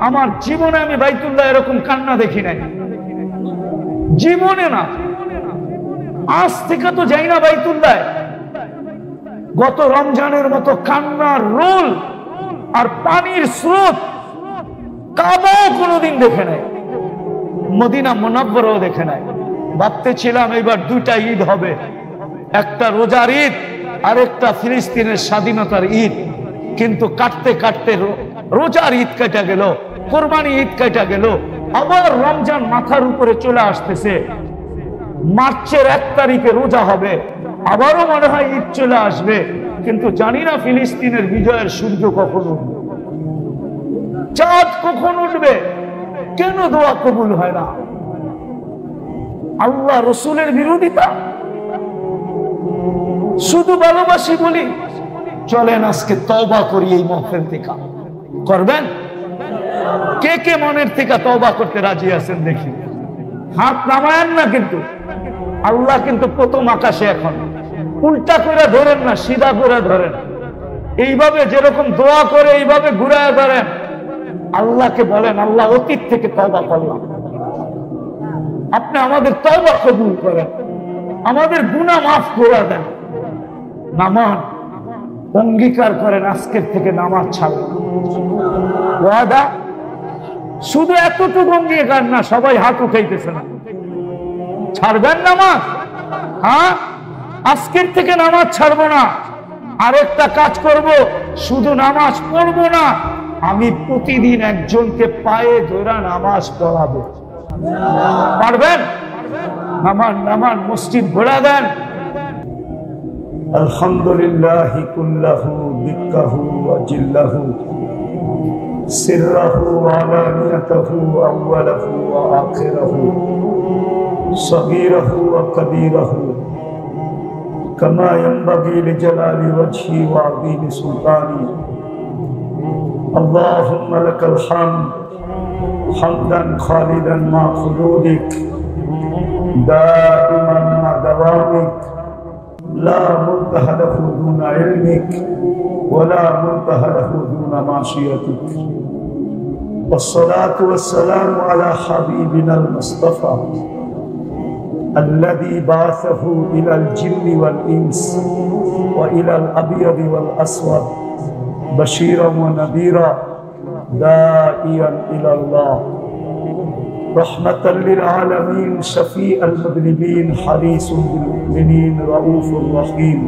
আমার জীবনে আমি বাইতুল্লাহ এরকম কান্না দেখি নাই, জীবনে না। আজ থেকে তো যাই না বাইতুল্লাহ, গত রমজানের মতো কান্নার রোল আর পানির স্রোত কাবাও কোনোদিন দেখে নাই, মদিনা মুনাব্বরও দেখে নাই। ভাবতেছিলাম এইবার 2টা ঈদ হবে, একটা রোজার ঈদ আর একটা ফিলিস্তিনের স্বাধীনতার ঈদ, কিন্তু কাটতে কাটতে রোজার ঈদ কেটে গেল, কোরবানি ঈদ কেটে গেল, আবার রমজান মাথার উপরে চলে আসতেছে। মার্চের 1 তারিখে রোজা হবে, আবারও মনে হয় ঈদ চলে আসবে, কিন্তু জানি না ফিলিস্তিনের বিজয়ের সূর্য কখন উঠবে, চাঁদ কখন উঠবে। কেন দোয়া কবুল হয় না? আল্লাহ রসুলের বিরোধিতা। শুধু ভালোবাসি বলি। চলেন আজকে তওবা করি এই মাহফিল থেকে। করবেন? কে কে মনের থেকে তওবা করতে রাজি আছেন দেখি? হাত নামায়েন না কিন্তু। আল্লাহ কিন্তু প্রথম আকাশে এখন। উল্টা করে ধরেন না, সিধা করে ধরেন। এইভাবে যেরকম দোয়া করে এইভাবে ঘুরায় ধরেন। আল্লাহকে বলেন, আল্লাহ অতীত থেকে তওবা করলাম, আপনি আমাদের তওবা কবুল করেন, আমাদের গুনাহ মাফ করে দেন। নামাজ অঙ্গীকার করেন, আজকের থেকে নামাজ ছাড়বেন। ওয়াদা? শুধু এতটুকু অঙ্গীকার না, সবাই হাত উঠাইতেছে না। ছাড়বেন নামাজ? হ্যাঁ, আজকের থেকে নামাজ ছাড়বো না। আরেকটা কাজ করব, শুধু নামাজ পড়বো না, আমি প্রতিদিন একজনকে পায়ে ধরে নামাজ পড়াবো। পারবেন? নামান মসজিদ ভরা দেন। আলহামদুলিল্লাহ কুল্লাহু দিক্কাহু ওয়া জিল্লাহু সিররাহু ওয়া আলানিয়াতাহু আউওয়ালাহু ওয়া আখিরাহু সগীরাহু ওয়া কবীরাহু কামা ইয়ানবাগি লিজালালি ওয়াজহি ওয়া আযীমি সুলতানি। আল্লাহুম্মা লাকাল হামদ হামদান খালিদান মা খুলুদিক দাইমান মা দাওয়ামিক লা মুনতাহা লাহু দুনা ইলমিক ওয়া লা মুনতাহা লাহু দুনা মাশিয়াতিক। والصلاة والسلام على حبيبنا المصطفى الذي بعثه إلى الجن والإنس وإلى الأبيض والأسود بشيرا ونذيرا داعيا إلى الله رحمة للعالمين شفيع المذنبين حريص بالمؤمنين رؤوف رحيم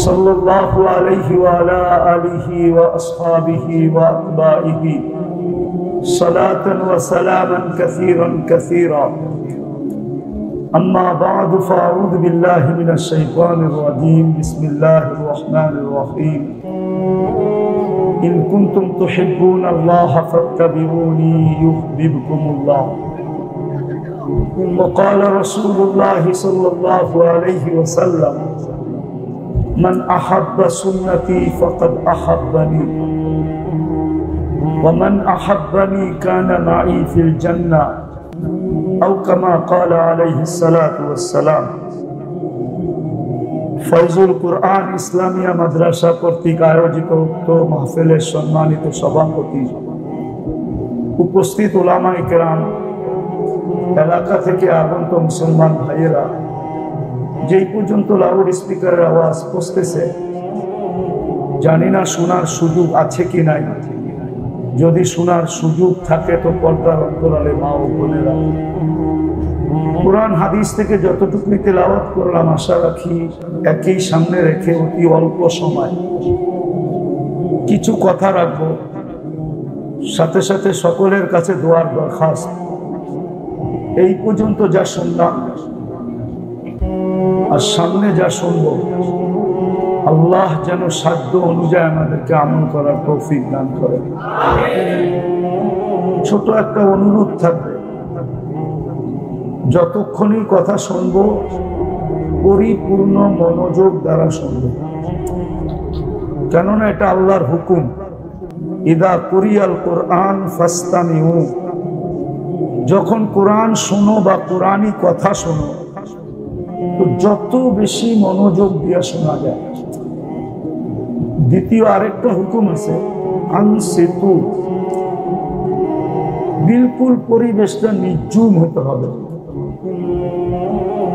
صلى الله عليه وعلى آله وأصحابه وأتباعه صلاة وسلاما كثيرا كثيرا. أما بعد فأعوذ بالله من الشيطان الرجيم. بسم الله الرحمن الرحيم. إن كنتم تحبون الله فاتبعوني يحببكم الله. وقال رسول الله صلى الله عليه وسلم من أحب سنتي فقد أحبني ومن أحبني كان معي في الجنة أو كما قال عليه الصلاة والسلام. ফয়জুল কুরআন ইসলামিয়া মাদ্রাসা কর্তৃক আয়োজিত উক্ত মাহফিলের সম্মানিত সভাপতি, উপস্থিত উলামায়ে কেরাম, এলাকা থেকে আগত মুসলমান ভাইয়েরা, যেই পর্যন্ত লাউড স্পিকারের আওয়াজ পৌঁছতেছে জানি না শোনার সুযোগ আছে কি নাই। যদি শোনার সুযোগ থাকে তো পর্দার অন্তরালে মা ও বোনেরা, কুরআন হাদিস থেকে যতটুকু তেলাওয়াত করলাম আশা রাখি একই সামনে রেখে অতি অল্প সময় কিছু কথা রাখবো। সাথে সাথে সকলের কাছে দোয়ার দরখাস্ত, এই পর্যন্ত যা শুনলাম আর সামনে যা শুনবো আল্লাহ যেন সাধ্য অনুযায়ী আমাদেরকে আমল করার তৌফিক দান করেন। ছোট একটা অনুরোধ থাকবে, যতক্ষণই কথা শুনবো পরিপূর্ণ মনোযোগ দ্বারা শুনবো, কেননা এটা আল্লাহর হুকুম। ইদা কুরিয়াল কোরআন ফাস্তামিউ, যখন কোরআন শোনো বা কোরআনী কথা শোনো তো যত বেশি মনোযোগ দিয়ে শোনা যায়। দ্বিতীয় আরেকটা হুকুম আছে, আনসিতু, বিলকুল পরিবেশটা নির্জুম হতে হবে,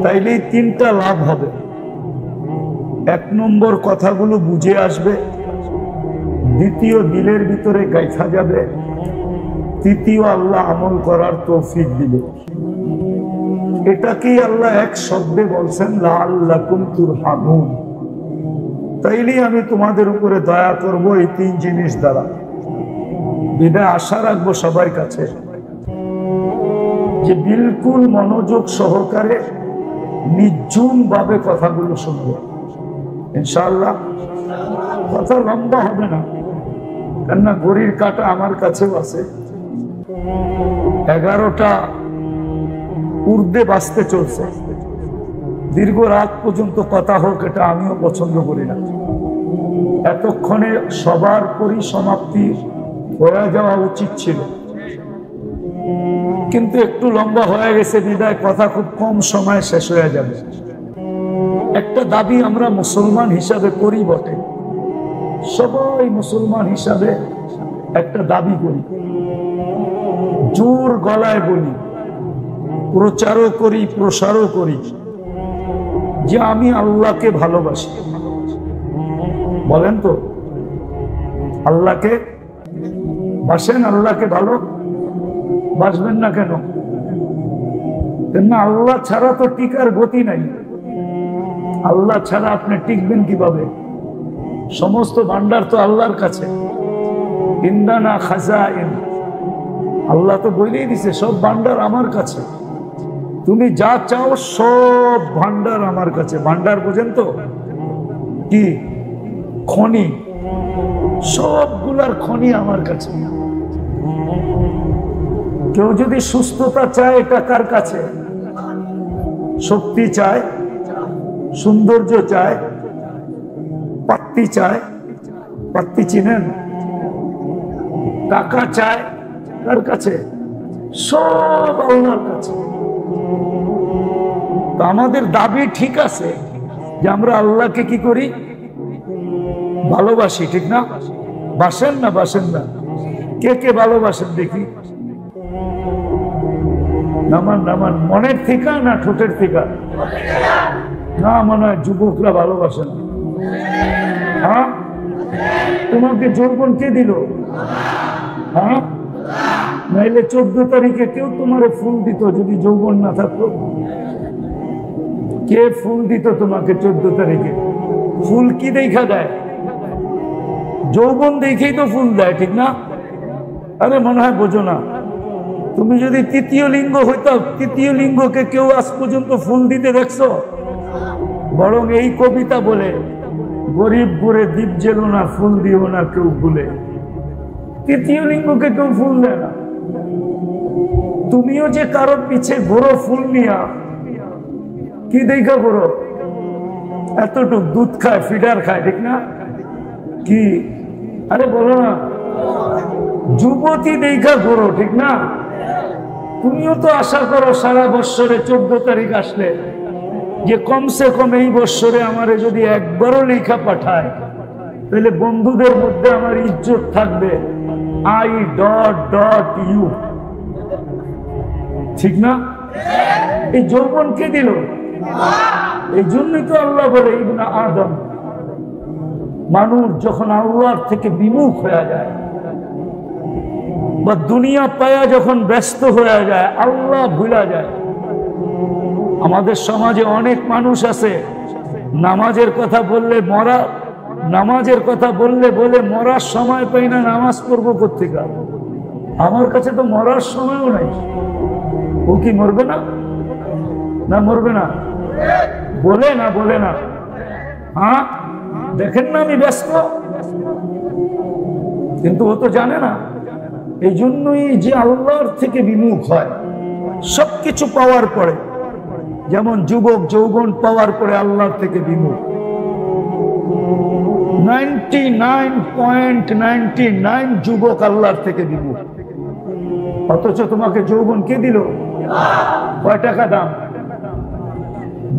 তাইলে তিনটা লাভ হবে। এক নম্বর, কথাগুলো বুঝে আসবে। দ্বিতীয়, দিলের ভিতরে গাইথা যাবে। তৃতীয়, আল্লাহ আমল করার তৌফিক দিবে। এটাকেই আল্লাহ এক শব্দে বলছেন লাআল্লাকুম তুরহামুন। তাইলে আমি তোমাদের উপরে দয়া করব এই তিন জিনিস দ্বারা। বিদায় আশা রাখবো সবার কাছে যে বিলকুল মনোযোগ সহকারে নির্জুম ভাবে কথাগুলো শুনবো ইনশাআল্লাহ। কথা লম্বা হবে না, কেননা ঘড়ির কাঁটা আমার কাছেও আছে, 11টা ঊর্ধ্বে বাজতে চলছে। দীর্ঘ রাত পর্যন্ত কথা হোক এটা আমিও পছন্দ করি না। এতক্ষণে সবার পরিসমাপ্তি হয়ে যাওয়া উচিত ছিল, কিন্তু একটু লম্বা হয়ে গেছে বিদায় কথা খুব কম সময়ে শেষ হয়ে যাবে। একটা দাবি আমরা মুসলমান হিসাবে করি বটে, সবাই মুসলমান হিসাবে একটা দাবি করি, জোর গলায় বলি, প্রচারও করি প্রসারও করি যে আমি আল্লাহকে ভালোবাসি। বলেন তো, আল্লাহকে বাসেন? আল্লাহকে ভালো বাসবেন না কেন? আল্লাহ ছাড়া তো টিকার গতি নাই। আল্লাহ ছাড়া আপনি টিকবেন কিভাবে? সমস্ত ভান্ডার তো আল্লাহর কাছে। ইন্দানা খাজাইন, আল্লাহ তো বলেই দিছে সব ভান্ডার আমার কাছে, তুমি যা চাও সব ভান্ডার আমার কাছে। ভান্ডার বোঝেন তো কি? খনি, সবগুলার খনি আমার কাছে। কেউ যদি সুস্থতা চায় টাকার কাছে, শক্তি চায়, সৌন্দর্য চায়, পাত্তি চায়, পাত্তি চিনেন? টাকা চায় কার কাছে? সব আল্লাহর কাছে। তো আমাদের দাবি ঠিক আছে যে আমরা আল্লাহকে কি করি? ভালোবাসি, ঠিক না? বাসেন না? বাসেন না? কে কে ভালোবাসেন দেখি? নামান নামান। মনের থেকে না ঠোঁটের থেকে? না, মনে হয় যুবকরা ভালোবাসে না। হ্যাঁ, তোমাকে যৌবন কে দিল? হ্যাঁ, নাইলে 14 তারিখে কেউ তোমারে ফুল দিত যদি যৌবন না থাকতো? কে ফুল দিত তোমাকে 14 তারিখে? ফুল কি দেখা দেয়? যৌবন দেখেই তো ফুল দেয়, ঠিক না? আরে মনে হয় বোঝো না। তুমি যদি তৃতীয় লিঙ্গ হইতাও, তৃতীয় লিঙ্গকে কেউ আজ পর্যন্ত ফুল দিতে দেখছো? বরং এই কবিতা বলে, গরিব বুড়ে দ্বীপ জেলো না, ফুল দিও না কেউ ভুলে। তৃতীয় লিঙ্গকে কেউ ফুল দেয় না। তুমিও যে কারোর পিছে ঘোরো ফুল নিয়া, কি দেখা ঘোরো? এতটুক দুধ খায়, ফিডার খায়, ঠিক না? কি আরে বলো না, যুবতী দেখা ঘোরো, ঠিক না? তুমিও তো আশা করো সারা বৎসরে 14 তারিখ আসলে যে কমসে কম এই বছরে আমারে যদি একবারও লেখা পাঠায় তাহলে বন্ধুদের মধ্যে আমার ইজ্জত থাকবে I.U। ঠিক না? এই যৌবন কে দিল? এই জন্যই তো আল্লাহ বলে ইবনে আদম, মানুষ যখন আল্লাহর থেকে বিমুখ হয়ে যায় বা দুনিয়া পায়া যখন ব্যস্ত হয়ে যায়, আল্লাহ ভুলা যায়। আমাদের সমাজে অনেক মানুষ আছে নামাজের কথা বললে বলে মরার সময় পাই না, নামাজ পড়বো কোত্থেকে? আমার কাছে তো মরার সময়ও নাই। ও কি মরবে না? না মরবে না? বলে না হ্যাঁ, দেখেন না আমি ব্যস্ত, কিন্তু ও তো জানে না। এই জন্যই যে আল্লাহর থেকে বিমুখ হয় সবকিছু পাওয়ার পরে, যেমন যুবক যৌবন পাওয়ার পরে আল্লাহর থেকে বিমুখ। 99.99 যুবক আল্লাহর থেকে বিমুখ। অথচ তোমাকে যৌবন কে দিল? কয় টাকা দাম?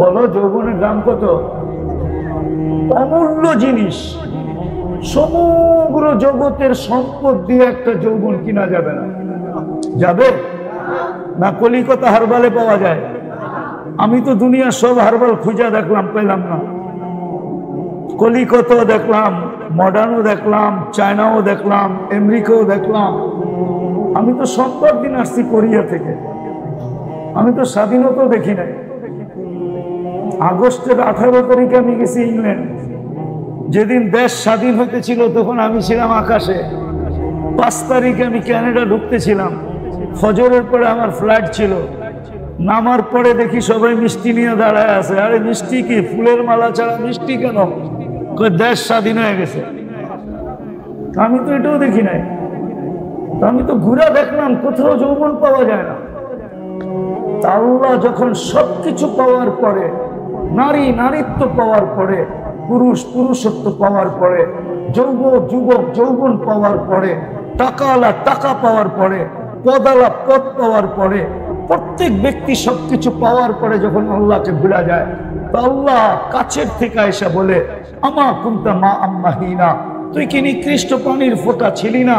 বলো, যৌবনের দাম কত? অমূল্য জিনিস। সমগ্র জগতের সম্পদ দিয়ে একটা যৌবন কিনা যাবে না। যাবে না? কলিকাতা হারবালে পাওয়া যায়? আমি তো দুনিয়ার সব হারবাল খুঁজা দেখলাম, পেলাম না। কলিকাতাও দেখলাম, মডার্নও দেখলাম, চায়নাও দেখলাম, আমেরিকাও দেখলাম। আমি তো সপ্তাহ দিন আসছি কোরিয়া থেকে। আমি তো স্বাধীনতাও দেখি নাই। আগস্টের 18 তারিখে আমি গেছি ইংল্যান্ড। যেদিন দেশ স্বাধীন হইতেছিল তখন আমি ছিলাম আকাশে। 5 তারিখে আমি ক্যানাডা ঢুকতেছিলাম। ফজরের পরে আমার ফ্লাইট ছিল। নামার পরে দেখি সবাই মিষ্টি নিয়ে দাঁড়ায় আছে। আরে মিষ্টি কি? ফুলের মালা ছাড়া মিষ্টি কেন? দেশ স্বাধীন হয়ে গেছে। আমি তো এটাও দেখি নাই। আমি তো ঘুরে দেখলাম, কোথাও যৌবন পাওয়া যায় না। আল্লাহ যখন সবকিছু পাওয়ার পরে, নারী নারীত্ব পাওয়ার পরে, পুরুষ পুরুষত্ব পাওয়ার পরে, যুবক যুবক যৌবন পাওয়ার পরে, টাকাওয়ালা টাকা পাওয়ার পরে, পদালা পদ পাওয়ার পরে, প্রত্যেক ব্যক্তি সবকিছু পাওয়ার পরে যখন আল্লাহকে ভুলা যায়, তো আল্লাহ কাছের থেকে এসে বলে, আমা কুনতা মা আম্মাহিনা, তুই কি নিকৃষ্ট পানির ফোঁটা ছিলি না?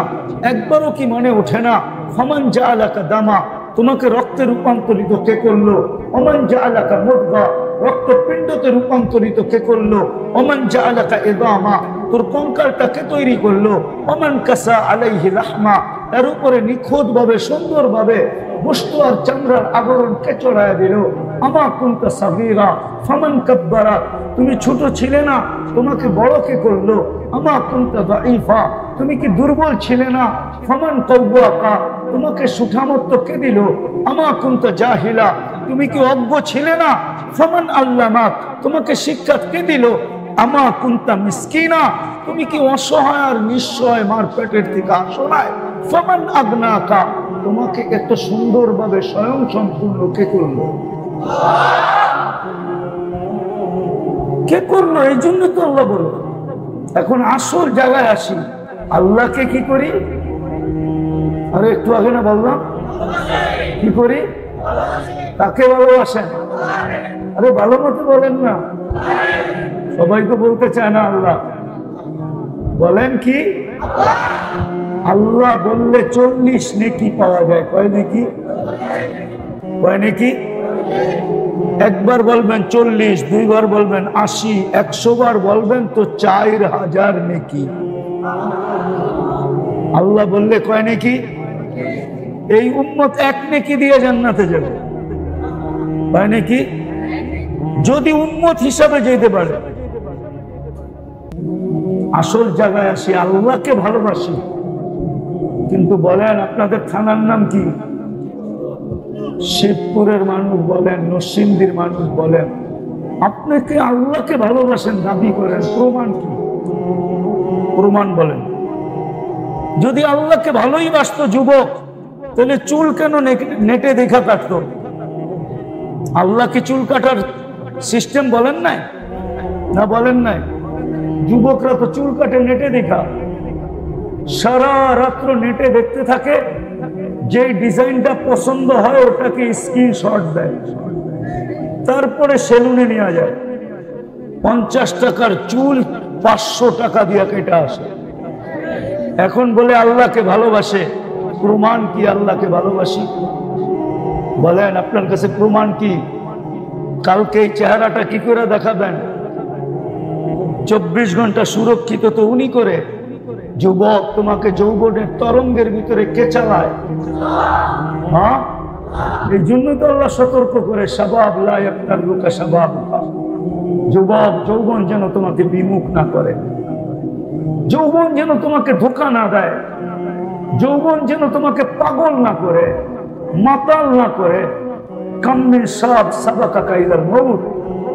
একবারও কি মনে ওঠে না? ফামান জাআলাকা দামা, তোমাকে রক্তে রূপান্তরিত কে করলো? ওমান জাআলাকা মুদগা, রক্তপিণ্ডতে রূপান্তরিত কে করলো? ওমান জাআলাকা ইদামা, তোর কঙ্কালটা কে তৈরি করলো? ওমান কাসা আলাইহি রাহমা, এর উপরে নিখুঁত ভাবে সুন্দর ভাবে বস্তু আর চামড়ার আবরণ কে চড়ায় দিল? আমা কুনতা সাগীরা ফামান কাব্বারা, তুমি ছোট ছিলে না, তোমাকে বড় কে করলো? আমা কুনতা দাঈফা, তুমি কি দুর্বল ছিলে না? ফামান কাওয়াকা, তোমাকে সুঠামত্ব কে দিল? আমা কুনতা জাহিলা, তুমি কি অজ্ঞ ছিলে না? ফামান আল্লামাক, তোমাকে শিক্ষা কে দিল? আমা কুনতা মিসকিনা, তুমি কি অসহায় আর নিঃসহায় মার পেটের থেকে আসো নাই? ফামান আগনাকা, তোমাকে এত সুন্দরভাবে স্বয়ং সম্পূর্ণ কে করলো? কে করলো? এই জন্য তো আল্লাহ বলো। এখন আসল জায়গায় আসি, আল্লাহকে কি করি? আরে একটু আগে না বললাম, কি করি? তাকে ভালোবাসেন। আরে ভালো মতো বলেন না, সবাই তো বলতে চায় না আল্লাহ। বলেন কি? আল্লাহ বললে 40 নেকি পাওয়া যায়। কয় নেকি? কয় নেকি? একবার বলবেন 40, 2 বার বলবেন 80, 100 বার বলবেন তো 4000 নেকি। আল্লাহ বললে কয় নেকি? এই উম্মত 1 নেকি দিয়ে জান্নাতে যাবে। কয় নেকি? যদি উম্মত হিসাবে যেতে পারে। আসল জায়গায় আসি, আল্লাহকে ভালোবাসি। কিন্তু বলেন আপনাদের থানার নাম কি? শিবপুরের মানুষ বলেন, নরসিংদীর মানুষ বলেন, আপনাকে আল্লাহকে ভালোবাসেন দাবি করেন, প্রমাণ কি? প্রমাণ বলেন। যদি আল্লাহকে ভালোই বাসতো যুবক, তাহলে চুল কেন নেটে দেখা কাটত? আল্লাহকে চুল কাটার সিস্টেম বলেন নাই? না বলেন নাই? যুবকরা তো চুল কাটে নেটে দেখা, সারা রাত্র নেটে দেখতে থাকে, যে ডিজাইনটা পছন্দ হয় ওটাকে স্ক্রিনশট দেয়। তারপরে সেলুনে নিয়ে যায়, 50 টাকার চুল 500 টাকা দিয়া কেটে আসে। এখন বলে আল্লাহকে ভালোবাসে। প্রমাণ কি আল্লাহকে ভালোবাসি? বলেন আপনার কাছে প্রমাণ কি? কালকে এই চেহারাটা কি করে দেখাবেন? 24 ঘন্টা সুরক্ষিত তো উনি করে। যুবক, তোমাকে যৌবনের তরঙ্গের ভিতরে কে চালায়? হ্যাঁ, এই জন্য তো আল্লাহ সতর্ক করে, শাবাব লা ইয়াক্তারুকা শাবাবুকা। যুবক, যৌবন যেন তোমাকে বিমুখ না করে, যৌবন যেন তোমাকে ধোঁকা না দেয়, যৌবন যেন তোমাকে পাগল না করে, মাতাল না করে। কাম্মিন সাব সাবাকাকা ইলাল মউত।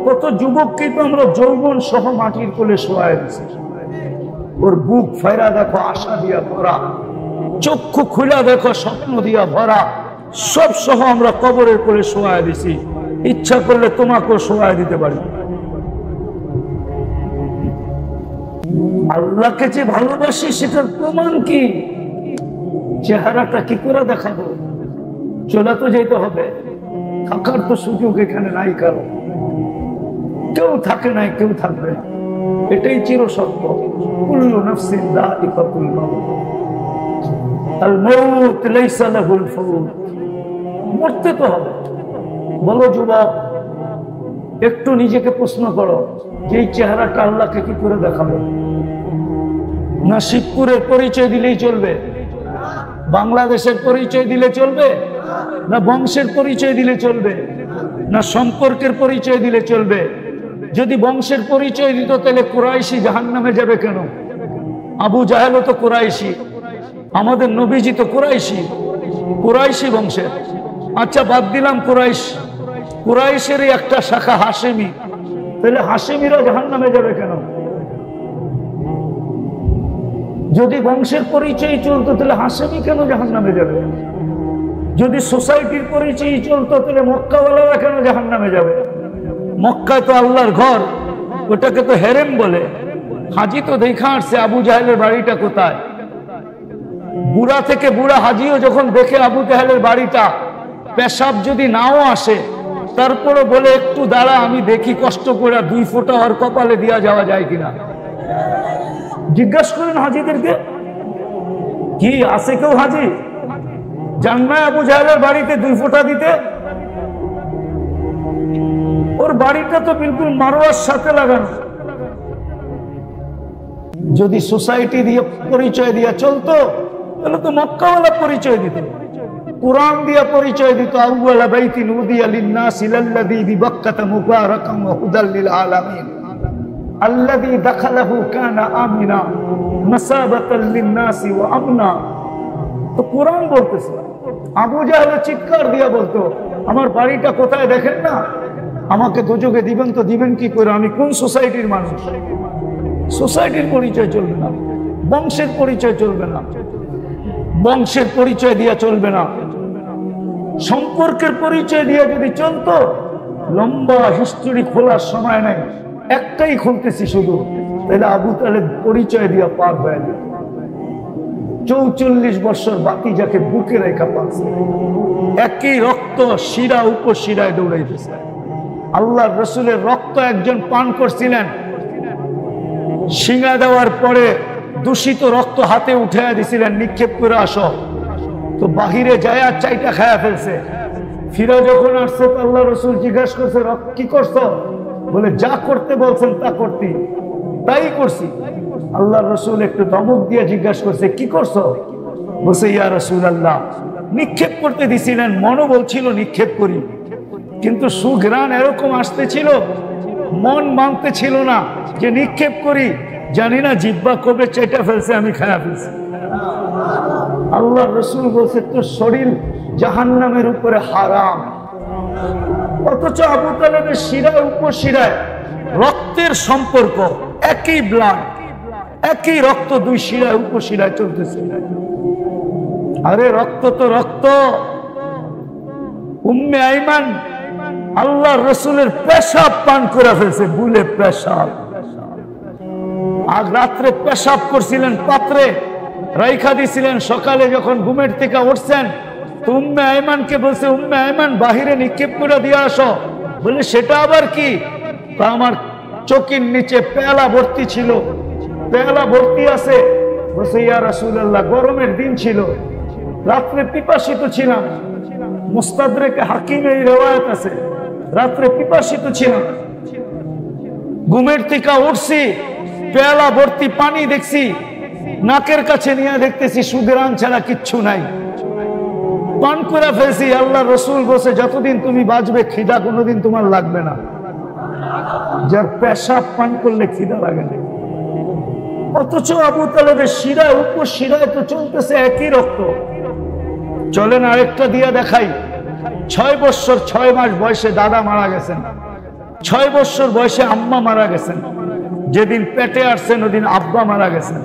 কত যুবককে তো আমরা যৌবন সহ মাটির কোলে শোয়ায় দিছি। ওর বুক ফায়রা দেখো আশা দিয়া ভরা, চক্ষু খুলা দেখো স্বপ্ন দিয়া ভরা, সব সহ আমরা কবরের কোলে শোয়ায় দিছি। ইচ্ছা করলে তোমাকেও শোয়ায় দিতে পারি। আল্লাহকে যে ভালোবাসি সেটার প্রমাণ কি? চেহারাটা কি করে দেখাবো? চলে তো যেতে হবে, থাকার তো সুযোগ এখানে নাই কারো। কেউ থাকে নাই, কেউ থাকবে না, এটাই চিরসত্য। কুল্লু নাফসিন যায়িকাতুল মাউত, আল মাউত লাইসা লাহুল ফাউত। মরতে তো হবে। বলো যুবক, একটু নিজেকে প্রশ্ন করো যে এই চেহারাটা আল্লাহকে কি করে দেখাবো? না শিবপুরের পরিচয় দিলেই চলবে, বাংলাদেশের পরিচয় দিলে চলবে, না বংশের পরিচয় দিলে চলবে, না সম্পর্কের পরিচয় দিলে চলবে? যদি বংশের পরিচয় দিত তাহলে কুরাইশি জাহান্নামে যাবে কেন? আবু জাহেলও তো কুরাইশি, আমাদের নবীজি তো কুরাইশি, কুরাইশি বংশের। আচ্ছা বাদ দিলাম কুরাইশ, কুরাইশেরই একটা শাখা হাশেমি, তাহলে হাশেমিরা জাহান্নামে যাবে কেন? যদি বংশের পরিচয় চলতো তাহলে হাশেমি কেন জাহান্নামে যাবে? যদি সোসাইটির পরিচয় চলতো তাহলে মক্কাওয়ালারা কেন জাহান্নামে যাবে? মক্কায় তো আল্লাহর ঘর, ওটাকে তো হেরেম বলে। হাজি তো দেখা আসছে আবু জাহেলের বাড়িটা কোথায়। বুড়া থেকে বুড়া হাজিও যখন দেখে আবু জাহেলের বাড়িটা, পেশাব যদি নাও আসে তারপরও বলে একটু দাঁড়া, আমি দেখি কষ্ট করে 2 ফোঁটা আর কপালে দিয়া যাওয়া যায় কিনা। জিজ্ঞাসা করেন হাজিদেরকে, কি আছে কেউ হাজি জান্নায় আবু জাহেলের বাড়িতে 2 ফোঁটা দিতে? ওর বাড়িটা তো বিলকুল মারোয়ার সাথে লাগানো। যদি সোসাইটি দিয়ে পরিচয় দিয়ে চলতো তাহলে তো মক্কাওয়ালা পরিচয় দিত, কুরআন দিয়ে পরিচয় দিত। আউয়ালা বাইতিন উদিয়া লিন-নাসি লাল্লাযী বিবাক্কাতা মুবারাকান ওয়া হুদাল লিল আলামিন আল্লাযী দাখালাহু কানা আমিনা মাসাবাতাল লিন-নাসি ওয়া আমনা। তো কুরআন বলতেছে। আবু জাহেল চিৎকার দিয়ে বলতো, আমার বাড়িটা কোথায় দেখেন না, আমাকে দোজখে দিবেন তো দিবেন কি করে? আমি কোন সোসাইটির মানুষ? সোসাইটির পরিচয় চলবে না, বংশের পরিচয় চলবে না, বংশের পরিচয় দিয়ে চলবে না, সম্পর্কের পরিচয় দিয়ে যদি চলতো, লম্বা হিস্টোরি খোলার সময় নাই, একটাই খুলতেছি শুধু, তাহলে আবু তালেব পরিচয় দিয়ে পার হয়ে যেত। 44 বছর বাকি যাকে বুকে রেখা পাচ্ছে, একই রক্ত শিরা উপশিরায় দৌড়াইতেছে। আল্লাহ রসুলের রক্ত একজন পান করছিলেন, শিঙা দেওয়ার পরে দূষিত রক্ত হাতে উঠে দিছিলেন, নিক্ষেপ করে আসো। তো বাহিরে যায় আর চাইটা খায়া ফেলছে। ফিরে যখন আসছে তো আল্লাহ রসুল জিজ্ঞাসা করছে, রক্ত কি করছো? বলে যা করতে বলছেন তা করতি, তাই করছি। আল্লাহ রসুল একটু ধমক দিয়ে জিজ্ঞাসা করছে, কি করছো? বলছে, ইয়া রাসূলুল্লাহ, নিক্ষেপ করতে দিছিলেন, মনও বলছিল নিক্ষেপ করি, কিন্তু সুঘ্রাণ এরকম আসতেছিল, মন মানতে ছিল না যে নিক্ষেপ করি। জানি না জিহ্বা কবে চেটে ফেলছে, আমি খায়া ফেলছি। আল্লাহ রসুল বলছে, তোর শরীর জাহান্নামের উপরে হারাম। অথচ আবু তালেবের শিরায় উপশিরায় রক্তের সম্পর্ক, একই ব্লাড, একই রক্ত, 2 শিরায় উপশিরায় চলতেছে। আরে রক্ত তো রক্ত। উম্মে আইমান আল্লাহ রসুলের পেশাব পান করে ফেলছে, বুলে পেশাব। আজ রাত্রে পেশাব করছিলেন, পাত্রে রাইখা দিছিলেন, সকালে যখন ঘুমের থেকে উঠছেন তো উম্মে আইমানকে বলছে, উম্মে আইমান বাহিরে নিক্ষেপ করে দিয়ে আসো। বলে সেটা আবার কি? আমার চোখের নিচে পেয়ালা ভর্তি ছিল, পেয়ালা ভর্তি আছে। বলছে ইয়া রাসূলুল্লাহ, গরমের দিন ছিল, রাত্রে পিপাসিত ছিলাম। মুস্তাদরেকে হাকিমে এই রিওয়ায়াত আছে, রাত্রে পিপাসিত ছিলাম, ঘুমের থেকে উঠছি, পেয়ালা ভর্তি পানি দেখছি, নাকের কাছে নিয়ে দেখতেছি সুগ্রাণ ছাড়া কিচ্ছু নাই, পান করে ফেলছি। আল্লাহ রসুল বসে যতদিন তুমি বাঁচবে খিদা কোনোদিন তোমার লাগবে না। যার পেশাব পান করলে খিদা লাগে না। অথচ আবু তালেবের শিরায় উপর শিরায় তো চলতেছে একই রক্ত। চলেন আরেকটা দিয়া দেখাই। 6 বছর 6 মাস বয়সে দাদা মারা গেছেন, 6 বছর বয়সে আম্মা মারা গেছেন, যেদিন পেটে আসছেন ওদিন আব্বা মারা গেছেন।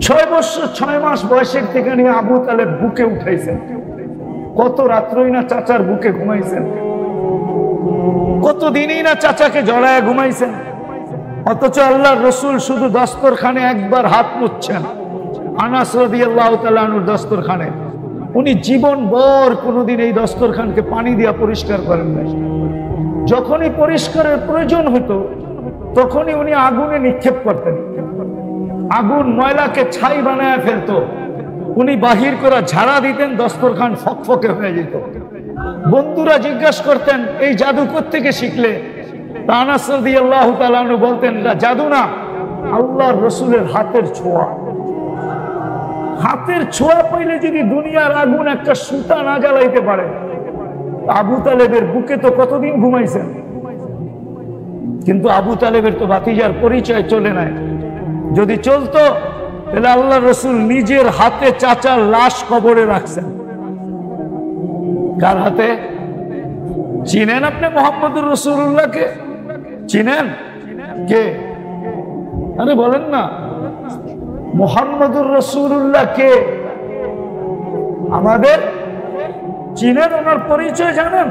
6 বছর 6 মাস বয়সের থেকে নিয়ে আবু তালেব বুকে উঠাইছেন। কত রাত্রই না চাচার বুকে ঘুমাইছেন, কতদিনই না চাচাকে জড়ায় ঘুমাইছেন। অথচ আল্লাহর রসুল শুধু দস্তরখানে একবার হাত মুছছেন, আনাস রাদিয়াল্লাহু তাআলা আনহুর দস্তরখানে। উনি জীবন ভর কোনোদিন এই দস্তরখানকে পানি দিয়া পরিষ্কার করেন নাই। যখনই পরিষ্কারের প্রয়োজন হতো তখনই উনি আগুনে নিক্ষেপ করতেন, আগুন ময়লাকে ছাই বানায় ফেলতো, উনি বাহির করে ঝাড়া দিতেন, দস্তরখান ফকফকে হয়ে যেত। বন্ধুরা জিজ্ঞাসা করতেন এই জাদু কোত্থেকে শিখলে? আনাস রাদিয়াল্লাহু তাআলা আনহু বলতেন এটা জাদু না, আল্লাহর রসুলের হাতের ছোঁয়া। হাতের ছোঁয়া পাইলে যদি দুনিয়ার আগুন একটা সুতা না জ্বালাইতে পারে, আবু তালেবের বুকে তো কতদিন ঘুমাইছেন। কিন্তু আবু তালেবের তো ভাতিজার পরিচয় চলে নাই। যদি চলতো তাহলে আল্লাহ রসুল নিজের হাতে চাচার লাশ কবরে রাখছেন। কার হাতে? চিনেন আপনি মুহাম্মদুর রাসূলুল্লাহকে? চিনেন? কে? আরে বলেন না, মুহাম্মদুর রাসূলুল্লাহ কে? আমাদের চিনেন? ওনার পরিচয় জানেন?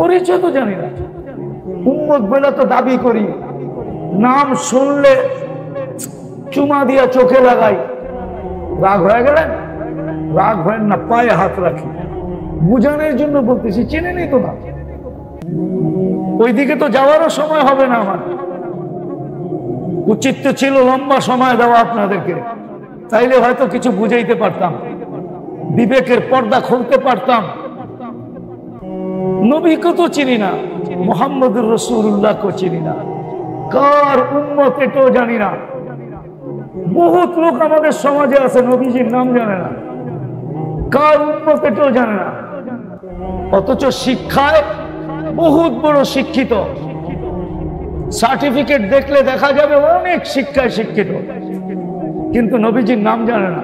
পরিচয় তো জানি না, উম্মত বলে তো দাবি করি, নাম শুনলে চুমা দিয়া চোখে লাগাই। রাগ হয়ে গেলেন? রাগ হয় না, পায়ে হাত রাখি, বুঝানোর জন্য বলতেছি, চিনেনই তো না। ওইদিকে তো যাওয়ারও সময় হবে না আমার। উচিত তো ছিল লম্বা সময় দেওয়া আপনাদেরকে, তাইলে হয়তো কিছু বুঝাইতে পারতাম, বিবেকের পর্দা খুলতে পারতাম। নবীকে তো চিনি না, মুহাম্মদুর রাসূলুল্লাহকে চিনি না, কার উম্মত এটাও জানি না। বহুত লোক আমাদের সমাজে আছে নবীজির নাম জানে না, কার উম্মত এটাও জানে না। অথচ শিক্ষায় বহুত বড় শিক্ষিত, সার্টিফিকেট দেখলে দেখা যাবে অনেক শিক্ষায় শিক্ষিত, কিন্তু নবীজির নাম জানে না।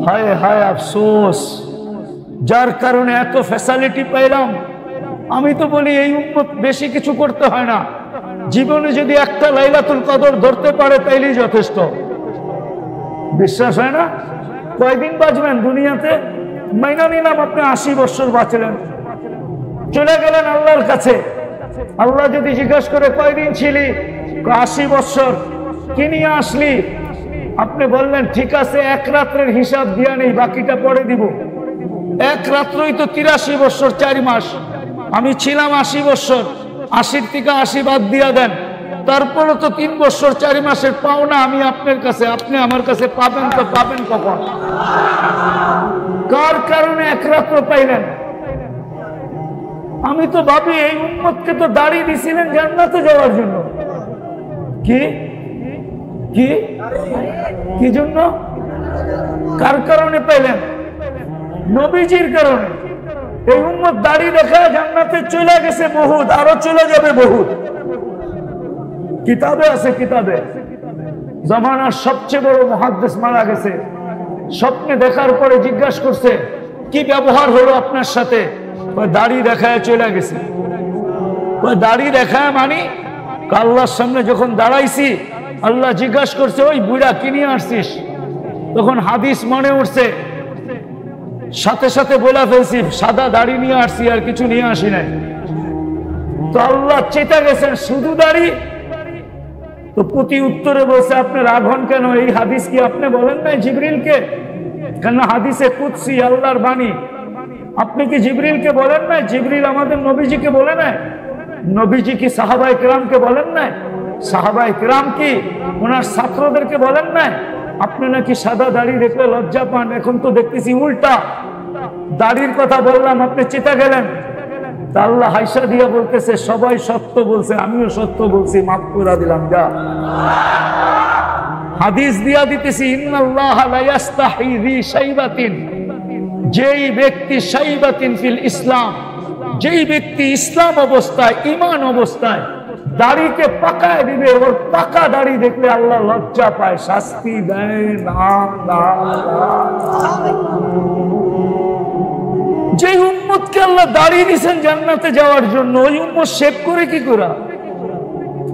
হায় হায় আফসোস, যার কারণে এত ফ্যাসিলিটি পাইলাম। আমি তো বলি এই উম্মত বেশি কিছু করতে হয় না, জীবনে যদি একটা লাইলাতুল কদর ধরতে পারে তাইলেই যথেষ্ট। বিশ্বাস হয় না? কয়দিন বাঁচবেন দুনিয়াতে? মাইনা নিলাম আপনি 80 বছর বাঁচলেন, চলে গেলেন আল্লাহর কাছে। আল্লাহ যদি জিজ্ঞাসা করে কয়দিন ছিলি, 80 বছর, কি নিয়ে আসলি? আপনি বললেন ঠিক আছে, এক রাত্রের হিসাব দিয়া নেই, বাকিটা পরে দিব। এক রাত্রই তো 83 বছর 4 মাস, আমি ছিলাম 80 বছর, 80 থেকে 80 বাদ দিয়া দেন, তারপরে তো 3 বছর 4 মাসের পাওনা আমি আপনার কাছে, আপনি আমার কাছে পাবেন তো পাবেন কখন? কার কারণে এক রাত্র পাইলেন? আমি তো ভাবি এই উম্মতকে তো দাঁড়িয়ে দিছিলেন জান্নাতে যাওয়ার জন্য। কি কি কি জন্য? কার কারণে পাইলেন? নবীজির কারণে। এই উম্মত দাঁড়িয়ে দেখা জান্নাতে চলে গেছে বহুত, আরো চলে যাবে বহুত। কিতাবে আছে, কিতাবে জামানার সবচেয়ে বড় মুহাদ্দিস মারা গেছে। স্বপ্নে দেখার পরে জিজ্ঞাসা করছে কি ব্যবহার হলো আপনার সাথে? দাড়ি দেখায় চলে গেছে। দাড়ি দেখায় মানে আল্লাহর সামনে যখন দাঁড়াইছি, আল্লাহ জিজ্ঞাসা করছে ওই বুড়া কি নিয়ে আসছিস? তখন হাদিস মনে উঠছে, সাথে সাথে বলে ফেলছি সাদা দাড়ি নিয়ে আসছি, আর কিছু নিয়ে আসি নাই। তো আল্লাহ চেতা গেছেন শুধু দাড়ি। তো প্রতি উত্তরে বলছে আপনি রাগ হন কেন? এই হাদিস কি আপনি বলেন নাই জিবরিলকে? কেন হাদিসে কুদসি আল্লাহর বাণী, আপনি কি জিবরিলকে বলেন না? জিবরিল আমাদের নবীজিকে বলে নাই? নবীজি কি সাহাবায়ে কিরামকে বলেন নাই? সাহাবায়ে কিরাম কি ওনার ছাত্রদেরকে বলেন নাই? আপনি নাকি সাদা দাড়ি দেখলে লজ্জা পান, এখন তো দেখতেছি উল্টা। দাড়ির কথা বললাম, আপনি চেতা গেলেন। তা আল্লাহ হাইসা দিয়া বলতেছে সবাই সত্য বলছে, আমিও সত্য বলছি, মাফ করে দিলাম, যা। হাদিস দিয়া দিতেছি, ইন্নাল্লাহা লা ইয়াস্তাহি যি শাইবাতিন, যেই ব্যক্তি শাইবাতিন ফিল ইসলাম, যেই ব্যক্তি ইসলাম অবস্থায়, ঈমান অবস্থায় দাড়িকে পাকায় দিবে, ওর পাকা দাড়ি দেখলে আল্লাহ লজ্জা পায়, শাস্তি দেয় না। যে উম্মতকে আল্লাহ দাড়ি দিয়েছেন জান্নাতে যাওয়ার জন্য, ওই উম্মত শেভ করে কি করা?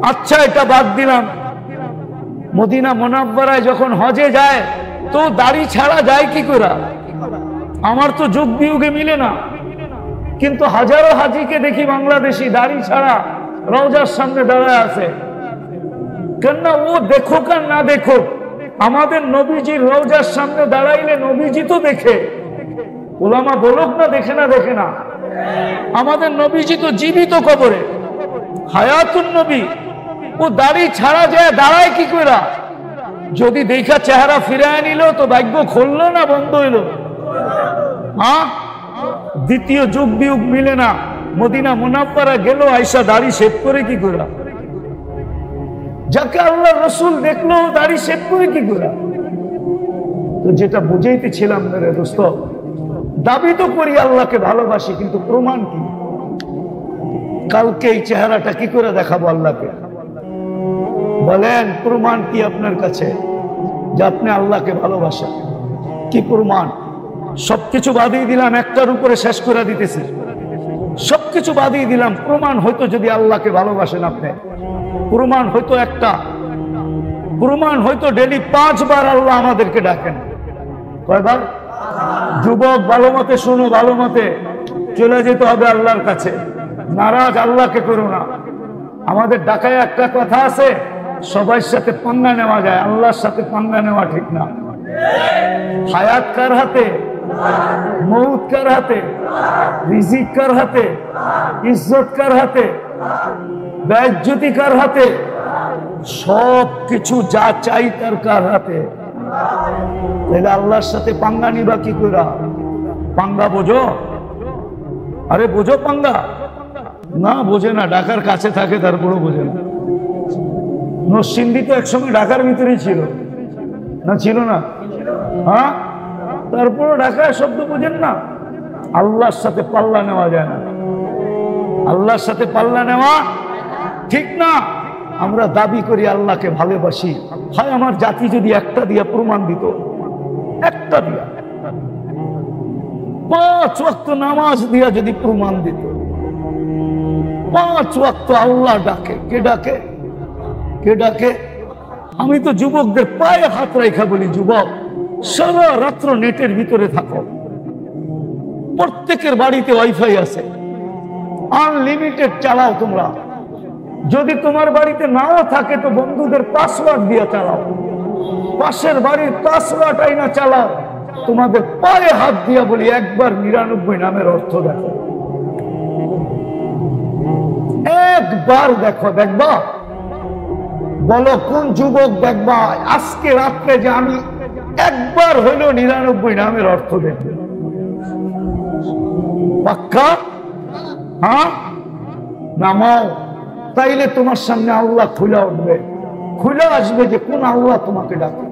আচ্ছা, এটা বাদ দিলাম। মদিনা মুনাওয়ারায় যখন হজে যায় তো দাড়ি ছাড়া যায় কি করা? আমার তো যুগ বিয়োগে মিলে না, কিন্তু হাজারো হাজিকে দেখি বাংলাদেশি দাড়ি ছাড়া রওজার সামনে দাঁড়ায় আছে। কেননা ও দেখুক আর না দেখুক, আমাদের নবীজির রওজার সামনে দাঁড়াইলে নবীজি তো দেখে। উলামা বলুক না দেখে না, দেখে না, আমাদের নবীজি তো জীবিত কবরে, হায়াতুন নবী। ও দাড়ি ছাড়া যায় দাঁড়ায় কি করে? যদি দেখা চেহারা ফিরায় নিল তো ভাগ্য খুললো না বন্ধ হইল? হ্যাঁ, দ্বিতীয় যুগ বিয়োগ মিলে না। মদিনা মুনাওয়ারা গেল, আয়েশা দাড়ি শেভ করে কি করে? যাকে আল্লাহ রসুল দেখলো দাড়ি শেভ করে কি করে? তো যেটা বুঝাইতেছিলাম মেরে দোস্ত, দাবি তো করি আল্লাহকে ভালোবাসি, কিন্তু প্রমাণ কি? কালকে এই চেহারাটা কি করে দেখাবো আল্লাহকে? বলেন, প্রমাণ কি আপনার কাছে যে আপনি আল্লাহকে ভালোবাসেন? কি প্রমাণ? সবকিছু বাদিয়ে দিলাম, একটার উপরে শেষ করে দিতেছি। সবকিছু বাদিয়ে দিলাম, প্রমাণ হয়তো যদি আল্লাহকে ভালোবাসেন আপনি, প্রমাণ হয়তো একটা, প্রমাণ হয়তো ডেলি 5 বার আল্লাহ আমাদেরকে ডাকেন। কয়বার? যুবক ভালো মতে শুনো, ভালো মতে চলে যেতে হবে আল্লাহর কাছে। নারাজ আল্লাহকে করো না। আমাদের ঢাকায় একটা কথা আছে, সবার সাথে পাঙ্গা নেওয়া যায়, আল্লাহর সাথে পাঙ্গা নেওয়া ঠিক না। হায়াত কার হাতে? মৌত কার হাতে? রিজিক কার হাতে? ইজ্জত কার হাতে? বেইজ্জতি কার হাতে? সব কিছু যা চাই তার কার হাতে? তাহলে আল্লাহর সাথে পাঙ্গা নিবা কি করে? পাঙ্গা বোঝো? আরে বোঝো পাঙ্গা? না, বোঝে না, ঢাকার কাছে থাকে তারপরও বোঝে না। নরসিংদী তো একসময় ঢাকার ভিতরেই ছিল না? ছিল না? হ্যাঁ, তারপরও ঢাকায় শব্দ বোঝেন না। আল্লাহর সাথে পাল্লা নেওয়া যায় না। আল্লাহর সাথে পাল্লা নেওয়া ঠিক না। আমরা দাবি করি আল্লাহকে ভালোবাসি। হয় আমার জাতি যদি একটা দিয়া প্রমাণ দিত, একটা দিয়া 5 ওয়াক্ত নামাজ দিয়া যদি প্রমাণ দিত, 5 ওয়াক্ত আল্লাহ ডাকে। কে ডাকে? কে ডাকে? আমি তো যুবকদের পায়ে হাত রেখা বলি, যুবক সারা রাত্র নেটের ভিতরে থাকো। প্রত্যেকের বাড়িতে ওয়াইফাই আছে, আনলিমিটেড চালাও তোমরা। যদি তোমার বাড়িতে নাও থাকে তো বন্ধুদের পাসওয়ার্ড দিয়ে চালাও, পাশের বাড়ির পাসওয়ার্ড আইনা চালাও। তোমাদের পায়ে হাত দিয়া বলি, একবার 99 নামের অর্থ দেখো, একবার দেখো। দেখবা? বলো কোন যুবক দেখবা আজকে রাত্রে যে আমি একবার হইল 99 নামের অর্থ দেখবে? পাক্কা? হ্যাঁ, নামাও। তাইলে তোমার সামনে আল্লাহ খুলে উঠবে, খুলে আসবে যে কোন আল্লাহ তোমাকে ডাকে।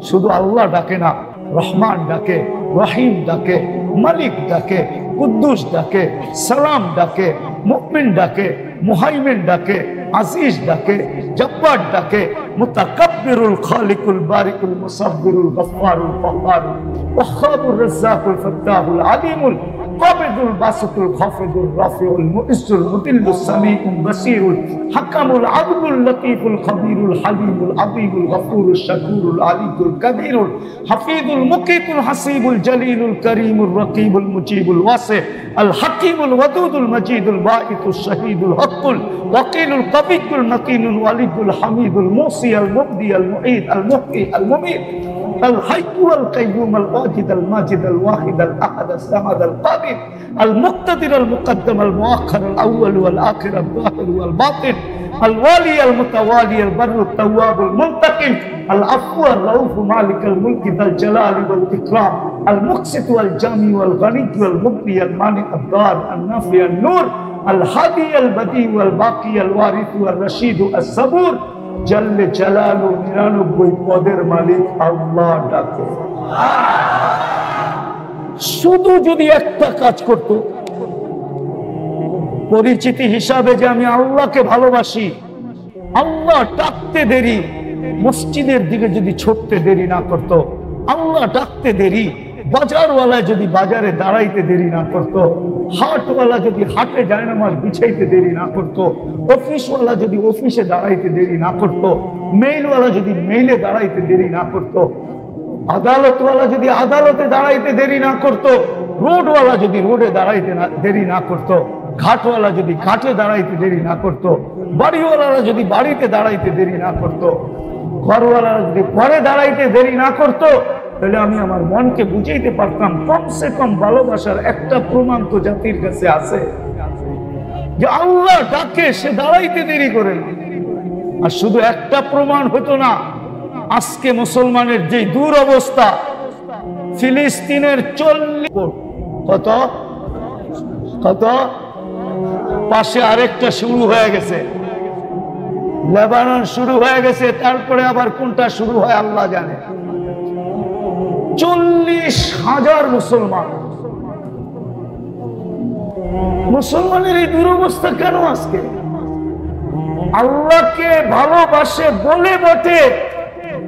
শুধু আল্লাহ ডাকে না, রহমান ডাকে, রহিম ডাকে, মালিক ডাকে, কুদ্দুস ডাকে, সালাম ডাকে, মুমিন ডাকে, মুহাইমিন ডাকে, আজিজ ডাকে, জব্বার ডাকে, মুতাকাব্বিরুল খালিকুল বারিকুল মুসাব্বিরুল গফফারুল ফাহ্হারুল ওয়াহ্হাবুর রাজ্জাকুল ফাত্তাহুল আলিমুল কাবিদ কাবিদুল বাসিতুল খাফিদুল রাফিউল মুইজ্জুল মুদিল্লুস সামিউল বাসীরুল হাকামুল আদলুল লতীফুল খবীরুল হালিমুল আযীমুল গফুরুশ শাকুরুল আলিয়ুল কবীরুল হাফিজুল মুকিতুল হাসিবুল জলিলুল করিমুর রকিবুল মুজিবুল ওয়াসি আল হাকিমুল ওয়াদুদুল মজিদুল বাঈতুশ শাহীদুল হকুল ওয়াকিলুল কবিকুল মাকিনুল ওয়ালিদুল হামিদুল মুসি আল মুবদি আল মুঈদ আল মুহয়ি আল মুমীত الحي والقيوم الواجد الماجد الواحد الأحد الصمد القادر المقتدر المقدم المؤخر الأول والآخر الظاهر والباطن الوالي المتوالي البر التواب المنتقم العفو الرؤوف مالك الملك ذا الجلال والإكرام المقسط والجامع والغني والمغني المانع الضار النافع النور الهادي البديع والباقي الوارث والرشيد الصبور জাল্লে জালালু 99 পদের মালিক আল্লাহ ডাকে। শুধু যদি একটা কাজ করত, পরিচিতি হিসাবে যে আমি আল্লাহকে ভালোবাসি, আল্লাহ ডাকতে দেরি, মসজিদের দিকে যদি ছুটতে দেরি না করত, আল্লাহ ডাকতে দেরি, বাজারওয়ালা যদি বাজারে দাঁড়াইতে দেরি না করত, হাটওয়ালা যদি হাটে জায়নামাজ বিছাইতে দেরি না করত, অফিসওয়ালা যদি অফিসে দাঁড়াইতে দেরি না করত, মেইলওয়ালা যদি মেইলে দাঁড়াইতে দেরি না করত, আদালতওয়ালা যদি আদালতে দাঁড়াইতে দেরি না করত, রোডওয়ালা যদি রোডে দাঁড়াইতে দেরি না করত, ঘাটওয়ালা যদি ঘাটে দাঁড়াইতে দেরি না করত, বাড়িওয়ালারা যদি বাড়িতে দাঁড়াইতে দেরি না করত, ঘরওয়ালারা যদি ঘরে দাঁড়াইতে দেরি না করত, তাহলে আমি আমার মনকে বুঝাইতে পারতাম কমসে কম ভালোবাসার একটা প্রমাণ তো জাতির কাছে আছে যে আল্লাহ ডাকে, সে দাঁড়াইতে দেরি করে না। আর শুধু একটা প্রমাণ হতো না, আজকে মুসলমানের যে দুরবস্থা, ফিলিস্তিনের 40 কত কত পাশে আরেকটা শুরু হয়ে গেছে, লেবানন শুরু হয়ে গেছে, তারপরে আবার কোনটা শুরু হয় আল্লাহ জানে। 40,000 মুসলমান, মুসলমানের এই দুরবস্থা কেন আজকে? আল্লাহকে ভালোবাসে বলে বটে,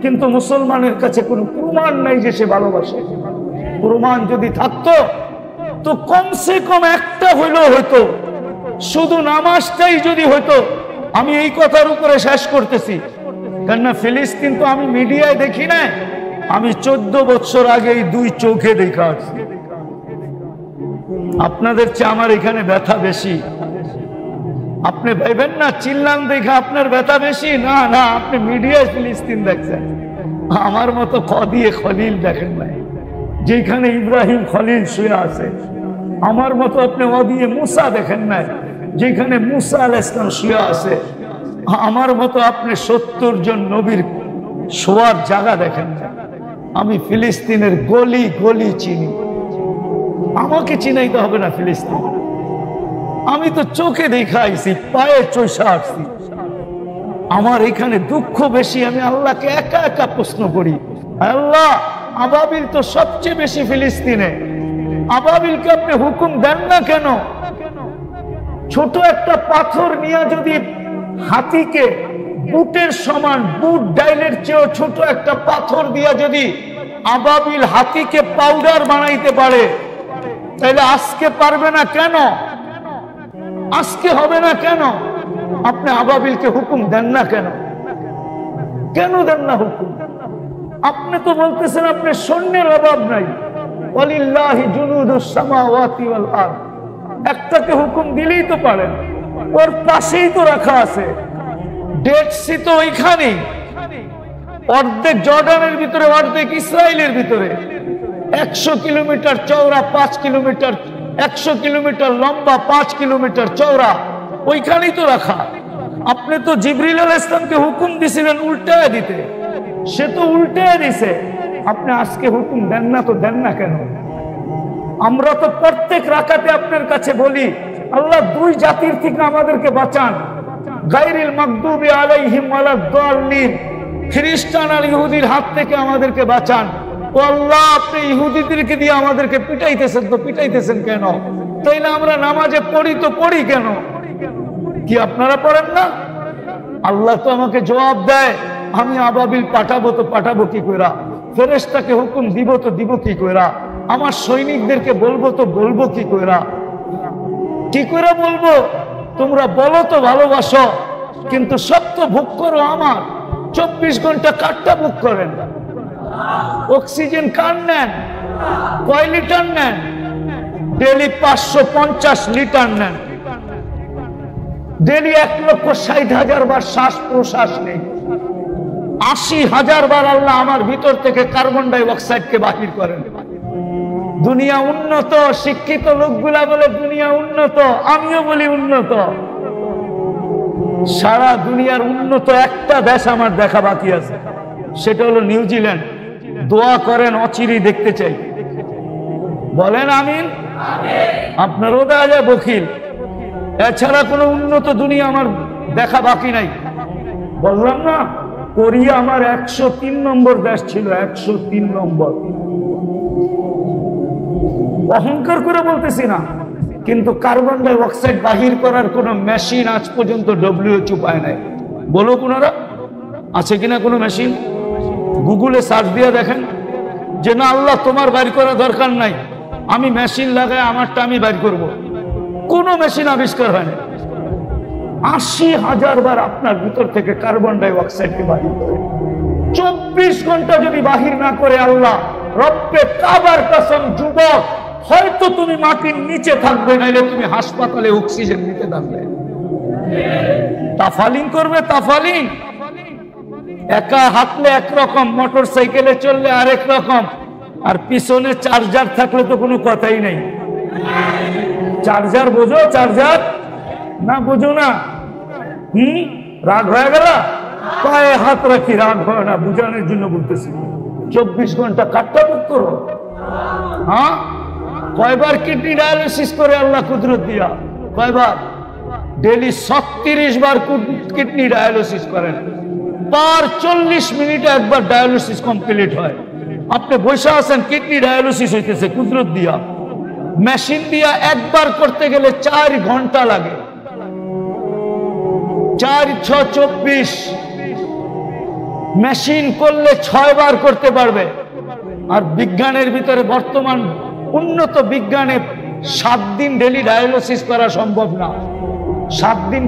কিন্তু মুসলমানের কাছে কোনো প্রমাণ নাই যে সে ভালোবাসে। প্রমাণ যদি থাকতো তো কমসে কম একটা হইলেও হইতো, শুধু নামাজটাই যদি হইতো। আমি এই কথার উপরে শেষ করতেছি, কেননা ফিলিস্তিন তো আমি মিডিয়ায় দেখি না, আমি 14 বছর আগে এই 2 চোখে দেখা আসছি। আপনাদের চেয়ে আমার এখানে ব্যথা বেশি। আপনি ভাইবেন না চিল্লান দেখা আপনার ব্যথা বেশি, না না, আপনি মিডিয়ায় ফিলিস্তিন দেখছেন। আমার মতো খদিয়ে খলিল দেখেন নাই, যেখানে ইব্রাহিম খলিল শুয়ে আছে। আমার মতো আপনি ওদিয়ে মুসা দেখেন নাই, যেখানে মুসা আলাইহিস সালাম শুয়ে আছে। আমার মতো আপনি 70 জন নবীর শোয়ার জায়গা দেখেন না। আমি ফিলিস্তিনের গলি গলি চিনি, আমাকে চিনাইতে হবে না ফিলিস্তিন। আমি তো চোখে দেখা আইছি, পায়ে চৈষা আসছি। আমার এখানে দুঃখ বেশি। আমি আল্লাহকে একা একা প্রশ্ন করি, আল্লাহ আবাবিল তো সবচেয়ে বেশি ফিলিস্তিনে, আবাবিলকে আপনি হুকুম দেন না কেন? ছোট একটা পাথর নিয়ে যদি হাতিকে বুটের সমান, বুট ডাইলের চেয়েও ছোট একটা পাথর দিয়া যদি আবাবিল হাতিকে পাউডার বানাইতে পারে, তাহলে আজকে পারবে না কেন? আজকে হবে না কেন? আপনি আবাবিলকে হুকুম দেন না কেন? কেন দেন না হুকুম? আপনি তো বলতেছেন আপনার সৈন্যের অভাব নাই, ওয়ালিল্লাহি জুনুদুস সামাওয়াতি ওয়াল আরদ। একটাকে হুকুম দিলেই তো পারেন, ওর পাশেই তো রাখা আছে। ডেড সি তো ওইখানেই, অর্ধেক জর্ডানের ভিতরে, অর্ধেক ইসরায়েলের ভিতরে। 100 কিলোমিটার চওড়া, 5 কিলোমিটার, 100 কিলোমিটার লম্বা, 5 কিলোমিটার চওড়া, ওইখানেই তো রাখা। আপনি তো জিবরিল আলাইহিস সালামকে হুকুম দিছিলেন উল্টায় দিতে, সে তো উল্টায় দিছে। আপনি আজকে হুকুম দেন না, তো দেন না কেন? আমরা তো প্রত্যেক রাকাতে আপনার কাছে বলি, আল্লাহ 2 জাতির থেকে আমাদেরকে বাঁচান, গায়রিল মাগদুবি আলাইহিম ওয়ালাদ-দাল্লিন, খ্রিস্টান আর ইহুদির হাত থেকে আমাদেরকে বাঁচান। ও আল্লাহ, আপনি ইহুদিদেরকে দিয়ে আমাদেরকে পিটাইতেছেন, তো পিটাইতেছেন কেন? তাইলে আমরা নামাজে পড়ি তো পড়ি কেন? কি আপনারা পড়েন না? আল্লাহ তো আমাকে জবাব দেয়, আমি আবাবিল পাঠাবো তো পাঠাবো কি কইরা, ফেরেশতাকে হুকুম দিব তো দিব কি কইরা, আমার সৈনিকদেরকে বলবো তো বলবো কি কইরা, কি করে বলবো? তোমরা বলো তো ভালোবাসো, কিন্তু সব তো ভোগ করো আমার। 24 ঘন্টা কারটা ভোগ করেন? অক্সিজেন কার নেন? কয় লিটার নেন? ডেলি 550 লিটার নেন। ডেলি 1,60,000 বার শ্বাস প্রশ্বাস নেই। 80,000 বার আল্লাহ আমার ভিতর থেকে কার্বন ডাই অক্সাইডকে বাহির করেন। দুনিয়া উন্নত, শিক্ষিত লোকগুলা বলে দুনিয়া উন্নত, আমিও বলি উন্নত। সারা দুনিয়ার উন্নত একটা দেশ আমার দেখা বাকি আছে, সেটা হলো নিউজিল্যান্ড। দোয়া করেন, অচিরেই দেখতে চাই। বলেন আমিন। আপনারও দেখা যায় বকিল। এছাড়া কোনো উন্নত দুনিয়া আমার দেখা বাকি নাই। বললাম না, কোরিয়া আমার 103 নম্বর দেশ ছিল, 103 নম্বর। অহংকার করে বলতেছি না, কিন্তু কার্বন ডাই অক্সাইড বাহির করার কোন মেশিন আজ পর্যন্ত WHO পায় নাই। বলো কোনারা, আছে কিনা কোনো মেশিন? গুগলে সার্চ দিয়ে দেখেন যে না আল্লাহ তোমার বাইর করা দরকার নাই, আমি মেশিন লাগাই আমারটা আমি বাইর করব। কোনো মেশিন আবিষ্কার হয় না। 80,000 বার আপনার ভিতর থেকে কার্বন ডাই অক্সাইডকে বাহির করে। 24 ঘন্টা যদি বাহির না করে আল্লাহ, রব্বে কাবার কসম যুবক, হয়তো তুমি মাটির নিচে থাকবে, নাইলে তুমি হাসপাতালে অক্সিজেন নিতে থাকবে। তাফালিং করবে, তাফালিং। একা হাঁটলে একরকম, মোটর সাইকেলে চললে আরেক রকম, আর পিছনে চার্জার থাকলে তো কোনো কথাই নেই। চার্জার বোঝো? চার্জার না বোঝো না? রাগ হয়ে গেল? পায়ে হাত রাখি, রাগ হয় না, বুঝানোর জন্য বলতেছি। 24 ঘন্টা কাটটা বুক করো। হ্যাঁ, কয়বার কিডনি ডায়ালিসিস করে আল্লাহ কুদরত দিয়া? কয়বার? ডেলি 36 বার কিডনি ডায়ালিসিস করেন। পার 40 মিনিটে একবার ডায়ালিসিস কমপ্লিট হয়। আপনি বসে আছেন, কিডনি ডায়ালিসিস হইতেছে কুদরত দিয়া। মেশিন দিয়া একবার করতে গেলে 4 ঘন্টা লাগে। 4 6 24। মেশিন করলে 6 বার করতে পারবে। আর বিজ্ঞানের ভিতরে বর্তমান উন্নত বিজ্ঞানে 7 দিন ডেলি ডায়ালিসিস করা সম্ভব না। 7 দিন